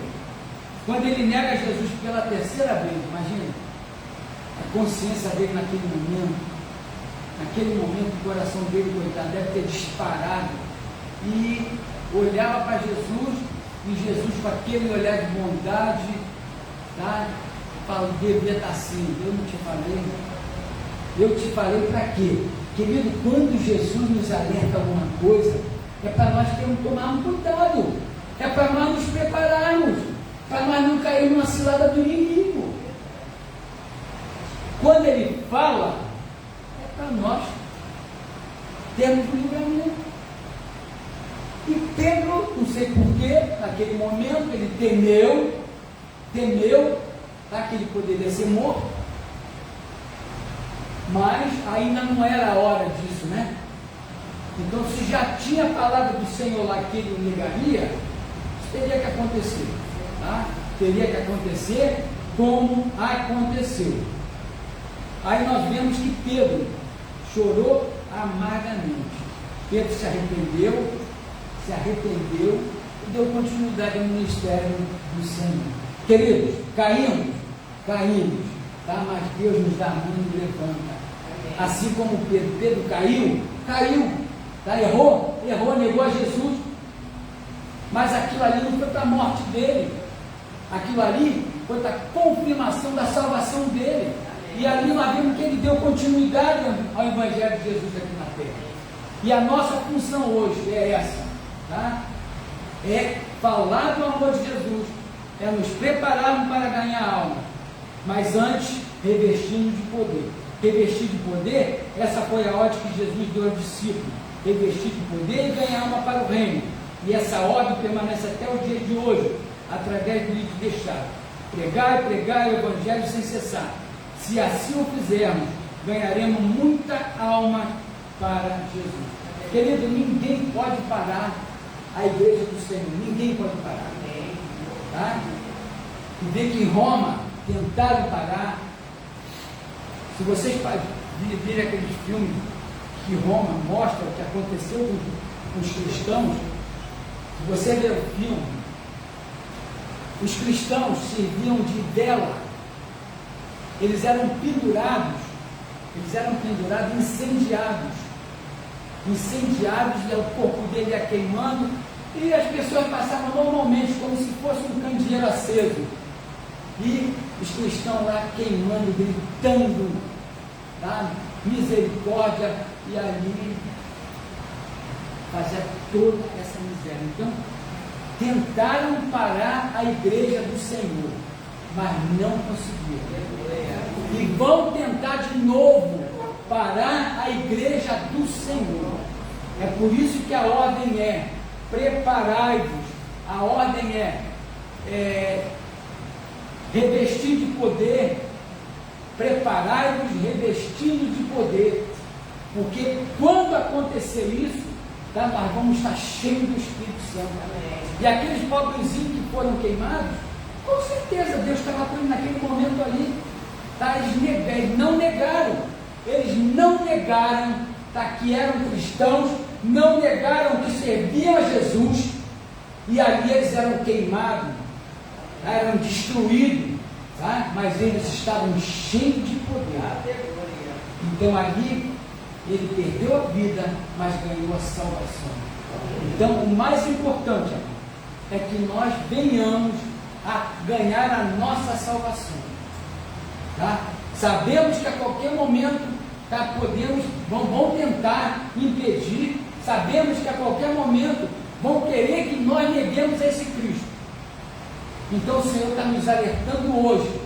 quando ele nega Jesus pela terceira vez, imagina, a consciência dele naquele momento o coração dele, coitado, deve ter disparado, e olhava para Jesus, e Jesus com aquele olhar de bondade, tá? Fala, devia estar assim, eu te falei para quê? Querido, quando Jesus nos alerta alguma coisa, é para nós tomarmos cuidado, é para nós nos prepararmos, para nós não cairmos na cilada do inimigo. Quando ele fala, é para nós termos um livramento. E Pedro, não sei porquê, naquele momento ele temeu, tá, que ele poderia ser morto, mas ainda não era a hora disso, né? Então, se já tinha a palavra do Senhor lá que ele negaria, isso teria que acontecer, tá? Teria que acontecer como aconteceu. Aí nós vemos que Pedro chorou amargamente. Pedro se arrependeu e deu continuidade ao ministério do Senhor. Queridos, caímos, tá? Mas Deus nos dá a mão e levanta. Assim como Pedro caiu, tá? Errou, negou a Jesus, mas aquilo ali não foi para a morte dele, aquilo ali foi para a confirmação da salvação dele. E ali nós vemos que ele deu continuidade ao Evangelho de Jesus aqui na terra. E a nossa função hoje é essa, tá? É falar do amor de Jesus, é nos prepararmos para ganhar a alma, mas antes revestindo de poder. Revestir de poder, essa foi a ordem que Jesus deu aos discípulos: revestir de poder e ganhar alma para o reino. E essa ordem permanece até o dia de hoje, através do livro deixado: pregar e pregar o Evangelho sem cessar. Se assim o fizermos, ganharemos muita alma para Jesus. Querido, ninguém pode parar a igreja do Senhor, ninguém pode parar. Tá? E vê que em Roma tentaram parar. Se vocês virem aqueles filmes que Roma mostra o que aconteceu com os cristãos, se você ver o filme, os cristãos serviam de vela, eles eram pendurados, incendiados, e o corpo dele ia queimando, e as pessoas passavam normalmente, como se fosse um candeeiro aceso, e os cristãos lá queimando, gritando, tá? Misericórdia, e ali fazia toda essa miséria. Então, tentaram parar a igreja do Senhor, mas não conseguiram. E vão tentar de novo parar a igreja do Senhor. É por isso que a ordem é: preparai-vos. A ordem é revestir de poder. Preparai-vos revestindo de poder. Porque quando acontecer isso, tá, nós vamos estar cheios do Espírito Santo. E aqueles pobrezinhos que foram queimados, com certeza Deus estava com eles naquele momento ali. Tá? Eles não negaram, tá, que eram cristãos, não negaram que serviam a Jesus, e ali eles eram queimados, tá? Eram destruídos, tá? Mas eles estavam cheios de poder. Então ali ele perdeu a vida, mas ganhou a salvação. Então o mais importante é que nós venhamos a ganhar a nossa salvação. Tá? Sabemos que a qualquer momento vão tentar impedir, sabemos que a qualquer momento vão querer que nós neguemos esse Cristo. Então o Senhor está nos alertando hoje,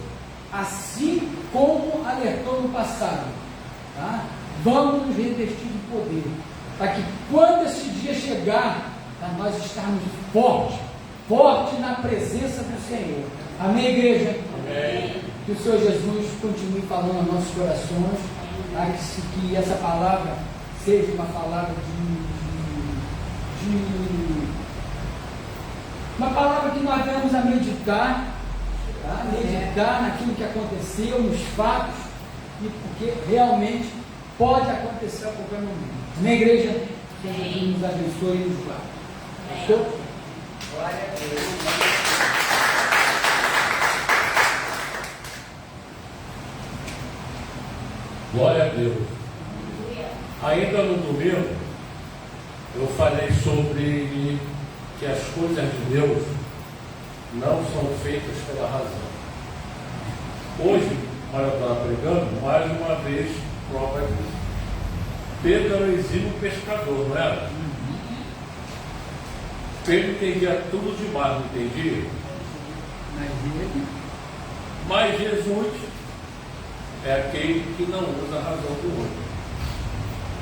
assim como alertou no passado. Tá? Vamos nos revestir de poder, para que quando esse dia chegar, para nós estarmos fortes na presença do Senhor. Amém, igreja? Amém. Que o Senhor Jesus continue falando aos nossos corações, tá? Que essa palavra seja uma palavra uma palavra que nós venhamos a meditar, tá? Meditar naquilo que aconteceu, nos fatos, e porque realmente pode acontecer a qualquer momento. Amém, igreja? Que Jesus nos abençoe e nos guarde. Pastor? Glória a Deus. Glória a Deus. Ainda no domingo, eu falei sobre que as coisas de Deus não são feitas pela razão. Hoje, quando eu estava pregando, mais uma vez, prova disso. Pedro era um exímio pescador, não era? Pedro entendia tudo demais, não entendia? Mas Jesus é aquele que não usa a razão do outro.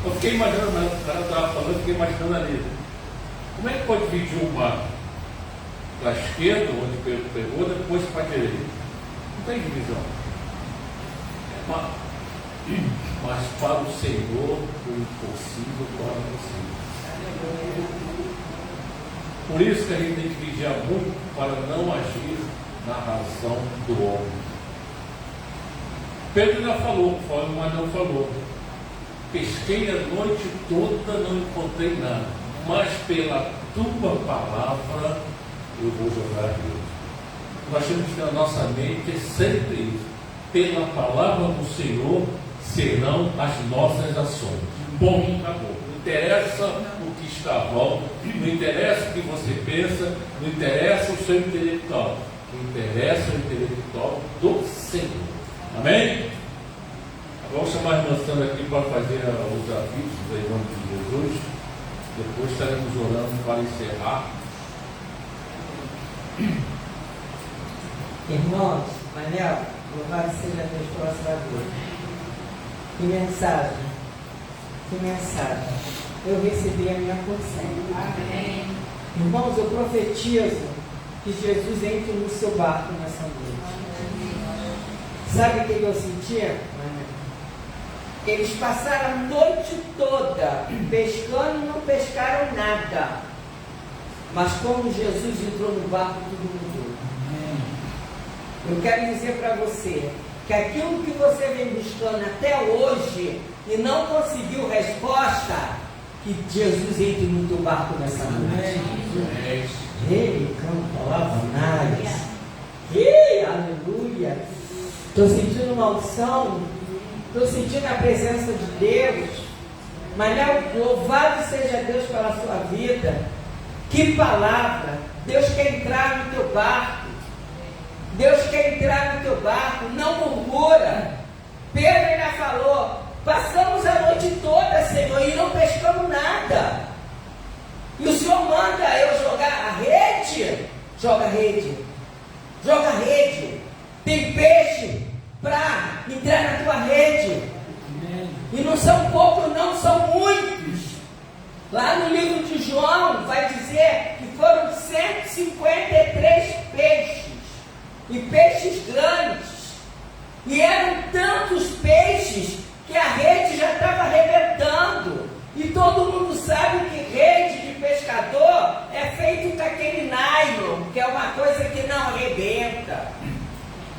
Eu fiquei imaginando, o cara estava falando, eu fiquei imaginando ali. Como é que pode dividir o mar? Para a esquerda, onde Pedro pegou, depois para a direita. Não tem divisão. Mas para o Senhor, o impossível torna possível. Por isso que a gente tem que vigiar muito para não agir na razão do homem. Pedro já falou, mas não falou. Pesquei a noite toda, não encontrei nada, mas pela tua palavra eu vou jogar a Deus. Nós temos que ter na nossa mente sempre isso. Pela palavra do Senhor serão as nossas ações. Bom, acabou. Não interessa o que está à volta, não interessa o que você pensa, não interessa o seu intelectual. O que interessa é o intelectual do Senhor. Amém? Vamos chamar a irmã Sandra aqui para fazer os avisos em nome de Jesus. Depois estaremos orando para encerrar. Irmãos, Manel, louvado seja Deus pela sua vida. Que mensagem. Eu recebi a minha porção. Amém. Irmãos, eu profetizo que Jesus entre no seu barco nessa noite. Sabe o que eu sentia? Eles passaram a noite toda pescando e não pescaram nada. Mas quando Jesus entrou no barco, tudo mudou. Eu quero dizer para você que aquilo que você vem buscando até hoje e não conseguiu resposta, que Jesus entre no teu barco nessa noite. Ele canta lavanárias. Aleluia. Estou sentindo uma unção. Estou sentindo a presença de Deus. Mas louvado seja Deus pela sua vida. Que palavra! Deus quer entrar no teu barco. Deus quer entrar no teu barco. Não murmura. Pedro ainda falou: passamos a noite toda, Senhor, e não pescamos nada. E o Senhor manda eu jogar a rede? Joga a rede. Joga a rede. Tem peixe para entrar na tua rede. E não são poucos, não, são muitos. Lá no livro de João vai dizer que foram 153 peixes. E peixes grandes. E eram tantos peixes que a rede já estava arrebentando. E todo mundo sabe que rede de pescador é feito com aquele nylon, que é uma coisa que não arrebenta.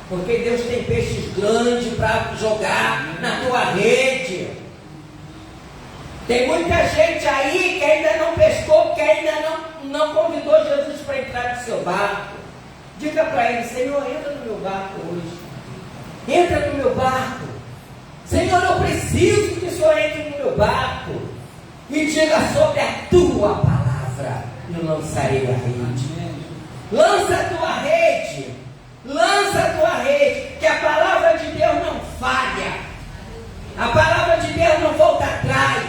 Porque Deus tem peixes grandes para jogar na tua rede. Tem muita gente aí que ainda não pescou, que ainda não convidou Jesus para entrar no seu barco. Diga para ele: Senhor, entra no meu barco hoje. Entra no meu barco. Senhor, eu preciso que o Senhor entre no meu barco. E diga: sobre a tua palavra eu lançarei a rede. Lança a tua rede. Lança a tua rede. Que a palavra de Deus não falha. A palavra de Deus não volta atrás.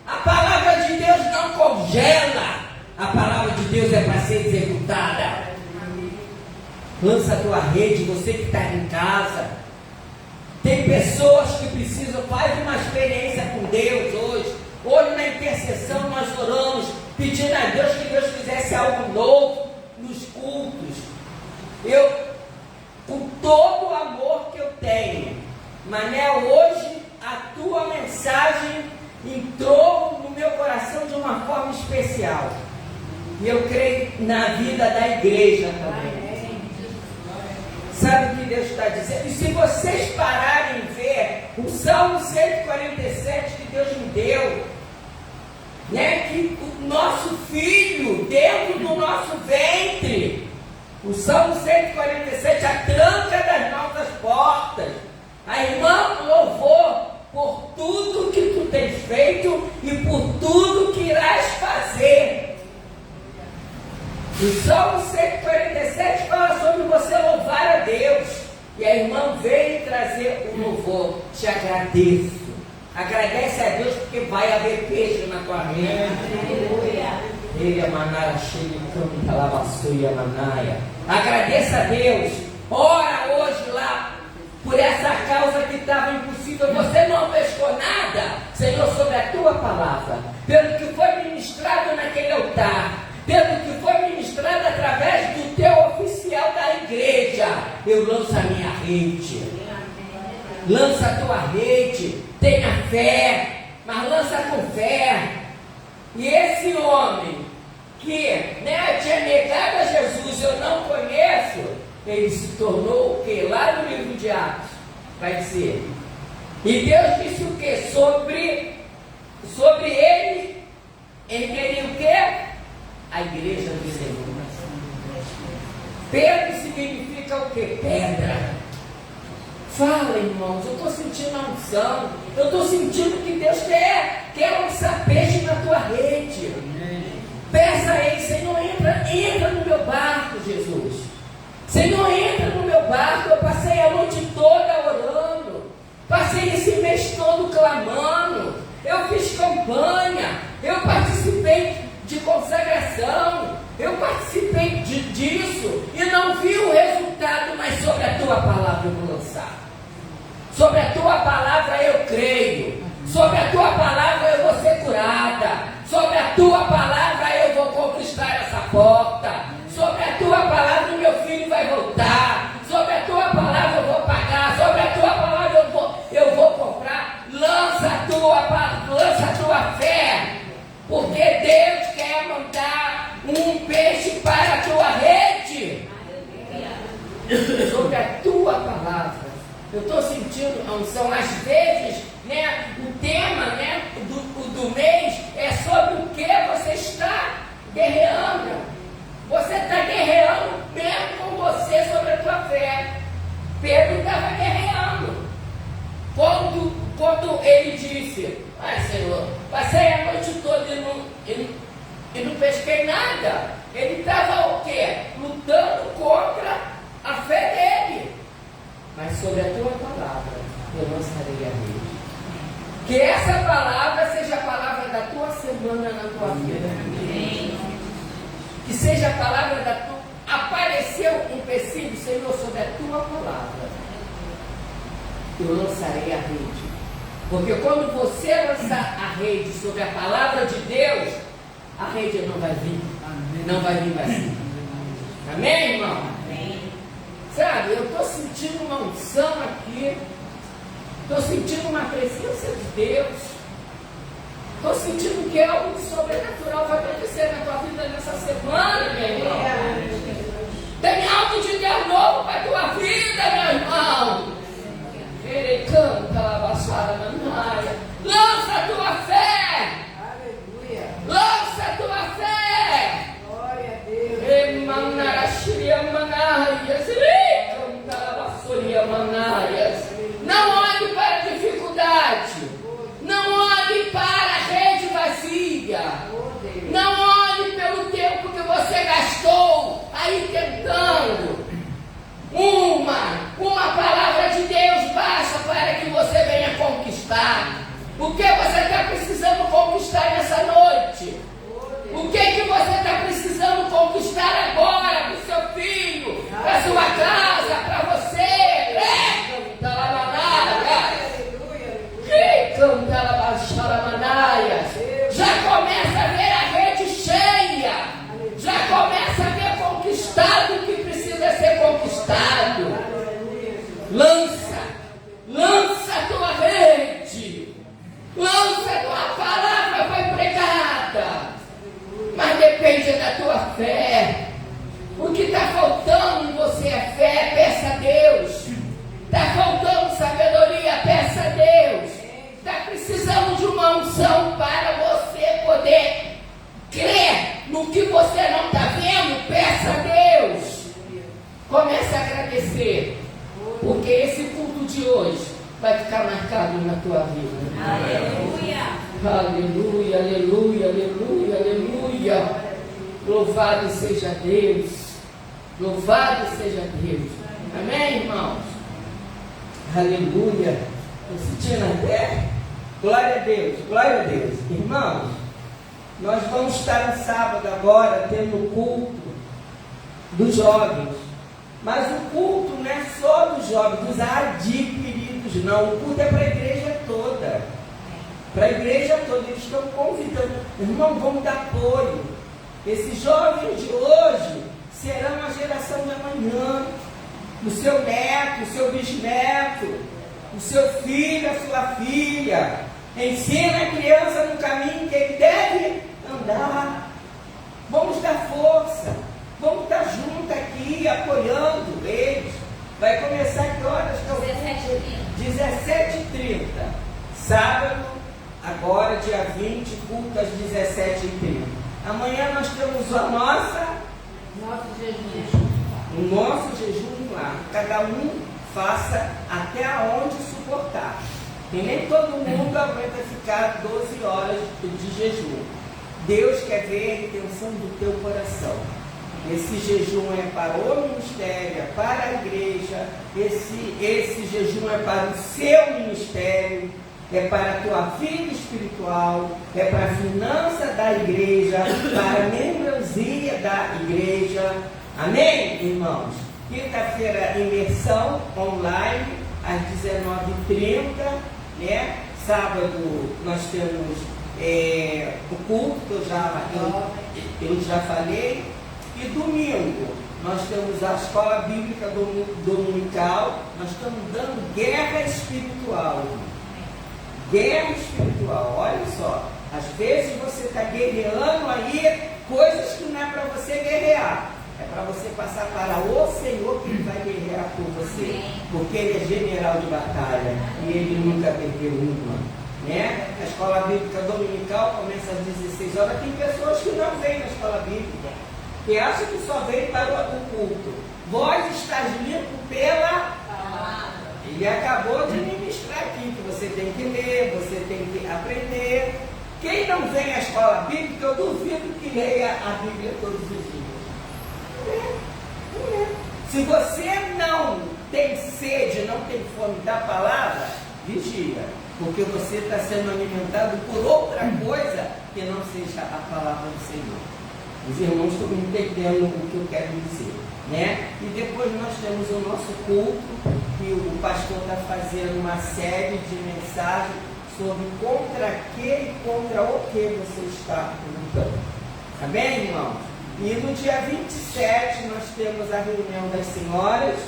A palavra de Deus não congela. A palavra de Deus é para ser executada. Lança a tua rede, você que está em casa. Tem pessoas que precisam, faz uma experiência com Deus hoje. Hoje na intercessão nós oramos, pedindo a Deus que Deus fizesse algo novo nos cultos. Eu, com todo o amor que eu tenho, Manel, hoje a tua mensagem entrou no meu coração de uma forma especial. E eu creio na vida da igreja também. Sabe o que Deus está dizendo? E se vocês pararem e ver o Salmo 147 que Deus me deu, né? Que o nosso filho dentro do nosso ventre, o Salmo 147, a tranca das nossas portas. A irmã louvou por tudo que tu tens feito e por tudo que irás fazer. O Salmo 147 fala sobre você louvar a Deus. E a irmã veio trazer o louvor. Te agradeço. Agradece a Deus porque vai haver peixe na tua mente. Ele é manara cheia de canta, lavassoia manaia. Agradeça a Deus. Ora hoje lá por essa causa que estava impossível. Você não pescou nada, Senhor, sobre a tua palavra. Pelo que foi ministrado naquele altar. Pelo que foi ministrado através do teu oficial da igreja, eu lanço a minha rede. Lança a tua rede, tenha fé, mas lança com fé. E esse homem que tinha negado a Jesus, eu não conheço, ele se tornou o que? Lá no livro de Atos, vai dizer. E Deus disse o que? Sobre ele queria o que? A igreja do Senhor. Pedro significa o que? Pedra. Fala, irmãos, eu estou sentindo a unção. Eu estou sentindo que Deus quer lançar peixe na tua rede. Peça a Ele, Senhor, entra no meu barco, Jesus. Senhor, entra no meu barco. Eu passei a noite toda orando. Passei esse mês todo clamando. Eu fiz campanha. Eu participei de consagração, eu participei disso e não vi o resultado, mas sobre a tua palavra eu vou lançar. Sobre a tua palavra eu creio. Sobre a tua palavra eu vou ser curada. Sobre a tua palavra eu vou conquistar essa porta. Sobre a tua palavra o meu filho vai voltar. Sobre a tua palavra eu vou pagar. Sobre a tua palavra eu vou comprar. Lança a tua fé. Porque Deus quer mandar um peixe para a tua rede. Sobre a tua palavra. Eu estou sentindo a unção. Às vezes, o tema do mês é sobre o que você está guerreando. Você está guerreando mesmo com você sobre a tua fé. Pedro estava guerreando. Quando ele disse: ai, Senhor, passei a noite toda e não pesquei nada. Ele estava o quê? Lutando contra a fé dele. Mas sobre a tua palavra eu lançarei a rede. Que essa palavra seja a palavra da tua semana na tua vida. Que seja a palavra da tua... Apareceu um empecilho, Senhor, sobre a tua palavra. Eu lançarei a rede. Porque quando você lançar a rede sobre a palavra de Deus, a rede não vai vir. Amém. Não vai vir vazia. Amém, irmão? Amém. Sabe, eu estou sentindo uma unção aqui. Estou sentindo uma presença de Deus. Estou sentindo que algo sobrenatural vai acontecer na tua vida nessa semana, meu irmão. Tem algo de Deus novo para a tua vida, meu irmão. Ele canta a baixada manhaia. Lança a tua fé. Aleluia. Lança a tua fé. Glória a Deus. Não olhe para a dificuldade. Não olhe para a rede vazia. conquistar? O que você está precisando conquistar nessa noite? O que você está precisando conquistar agora para o seu filho, para a sua casa, para você? Já começa a ver a rede cheia. Já começa a ver conquistado o que precisa ser conquistado. Lança a tua rede. Lança a tua palavra foi pregada. Mas depende da tua fé. O que está faltando em você é fé, peça a Deus. Está faltando sabedoria, peça a Deus. Está precisando de uma unção para você poder crer no que você não está vendo, peça a Deus. Comece a agradecer, porque esse culto de hoje vai ficar marcado na tua vida. Aleluia. Aleluia, aleluia, aleluia, aleluia. Louvado seja Deus. Louvado seja Deus. Amém, irmãos? Aleluia. Estou sentindo até. Glória a Deus, glória a Deus. Irmãos, nós vamos estar no sábado agora tendo o culto dos jovens. Mas o culto não é só dos jovens, dos adquiridos, não. O culto é para a igreja toda. Para a igreja toda. Eles estão convidando. Irmão, vamos dar apoio. Esses jovens de hoje serão a geração de amanhã. O seu neto, o seu bisneto, o seu filho, a sua filha. Ensina a criança no caminho que ele deve andar. Vamos dar força. Vamos estar juntos aqui, apoiando eles. Vai começar que horas? 17h30. Sábado, agora, dia 20, culto às 17h30. Amanhã nós temos a Nosso jejum. o nosso jejum lá. Cada um faça até onde suportar. E nem todo mundo aguenta ficar 12 horas de jejum. Deus quer ver a intenção do teu coração. Esse jejum é para o ministério, é para a igreja. Esse jejum é para o seu ministério, é para a tua vida espiritual, é para a finança da igreja, para a membresia da igreja. Amém, irmãos? Quinta-feira, imersão online, às 19h30, né? Sábado, nós temos o culto, que eu já falei. E domingo, nós temos a escola bíblica dominical. Nós estamos dando guerra espiritual. Guerra espiritual, olha só. Às vezes você está guerreando aí coisas que não é para você guerrear. É para você passar para o Senhor que vai guerrear por você. Porque Ele é general de batalha e Ele nunca perdeu uma. Né? A escola bíblica dominical começa às 16 horas. Tem pessoas que não vêm na escola bíblica, que acham que só vem para o culto. Vós estás limpo pela palavra. Ele acabou de ministrar aqui que você tem que ler, você tem que aprender. Quem não vem à escola bíblica, eu duvido que leia a Bíblia todos os dias. Se você não tem sede, não tem fome da palavra, vigia, porque você está sendo alimentado por outra coisa que não seja a palavra do Senhor. Os irmãos estão entendendo o que eu quero dizer, né? E depois nós temos o nosso culto, que o pastor está fazendo uma série de mensagens sobre contra que e contra o que você está lutando. Tá bem, irmãos? E no dia 27 nós temos a reunião das senhoras.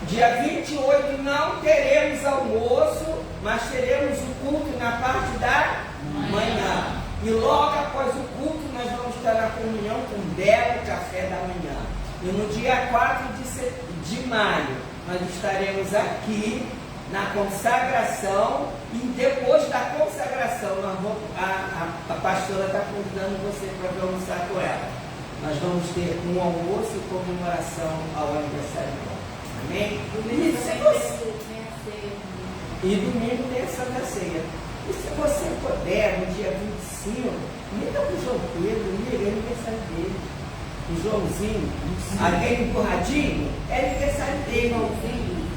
Dia 28 não teremos almoço, mas teremos o culto na parte da manhã. E logo após o culto nós vamos estar na comunhão com um belo café da manhã. E no dia 4 de maio nós estaremos aqui na consagração. E depois da consagração a pastora está convidando você para almoçar com ela. Nós vamos ter um almoço e comemoração ao aniversário dela. Amém? E domingo tem a Santa Ceia. E se você puder, no dia 25, liga para o João Pedro, liga, é aniversário dele. O Joãozinho, aquele empurradinho, é aniversário dele.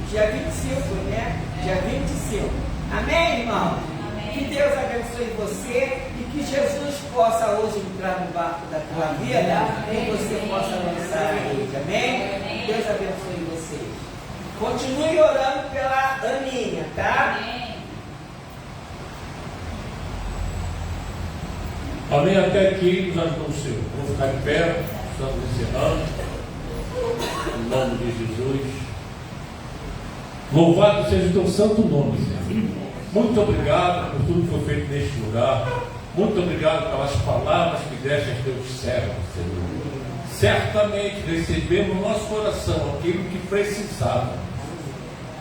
Dia 25, né? Dia 25. Amém, irmão? Amém. Que Deus abençoe você e que Jesus possa hoje entrar no barco da tua vida e você possa lançar a rede. Amém? Deus abençoe vocês. Continue orando pela Aninha, tá? Amém. Amém. Até aqui nos ajudou o Senhor. Vamos ficar de pé, estamos encerrando. Em nome de Jesus. Louvado seja o teu santo nome, Senhor. Muito obrigado por tudo que foi feito neste lugar. Muito obrigado pelas palavras que deste aos teus servos, Senhor. Certamente recebemos no nosso coração aquilo que precisava.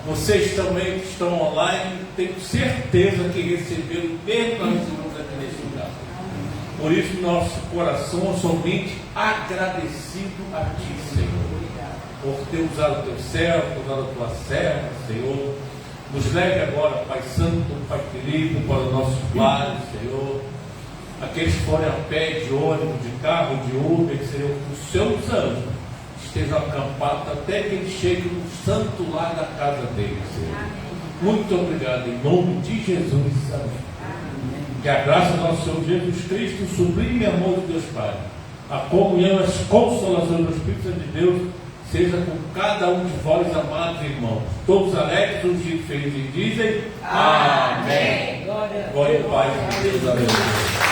Vocês também que estão online, tenho certeza que receberam o mesmo que nós recebemos aqui neste lugar. Por isso, nosso coração é somente agradecido a Ti, Senhor, por ter usado o Teu servo, por usado a Tua serva, Senhor. Nos leve agora, Pai Santo, Pai querido, para os nossos lares, Senhor. Aqueles que forem a pé, de ônibus, de carro, de Uber, Senhor, que os Seus anjos estejam acampados até que eles cheguem no santo lar da casa deles, Senhor. Muito obrigado, em nome de Jesus. Amém. Que a graça do nosso Senhor Jesus Cristo, o sublime amor de Deus Pai, a comunhão e as consolações do Espírito Santo de Deus, seja com cada um de vós, amados irmãos. Todos alegres, ungidos, felizes, dizem amém. Glória ao Pai de Deus. Amém.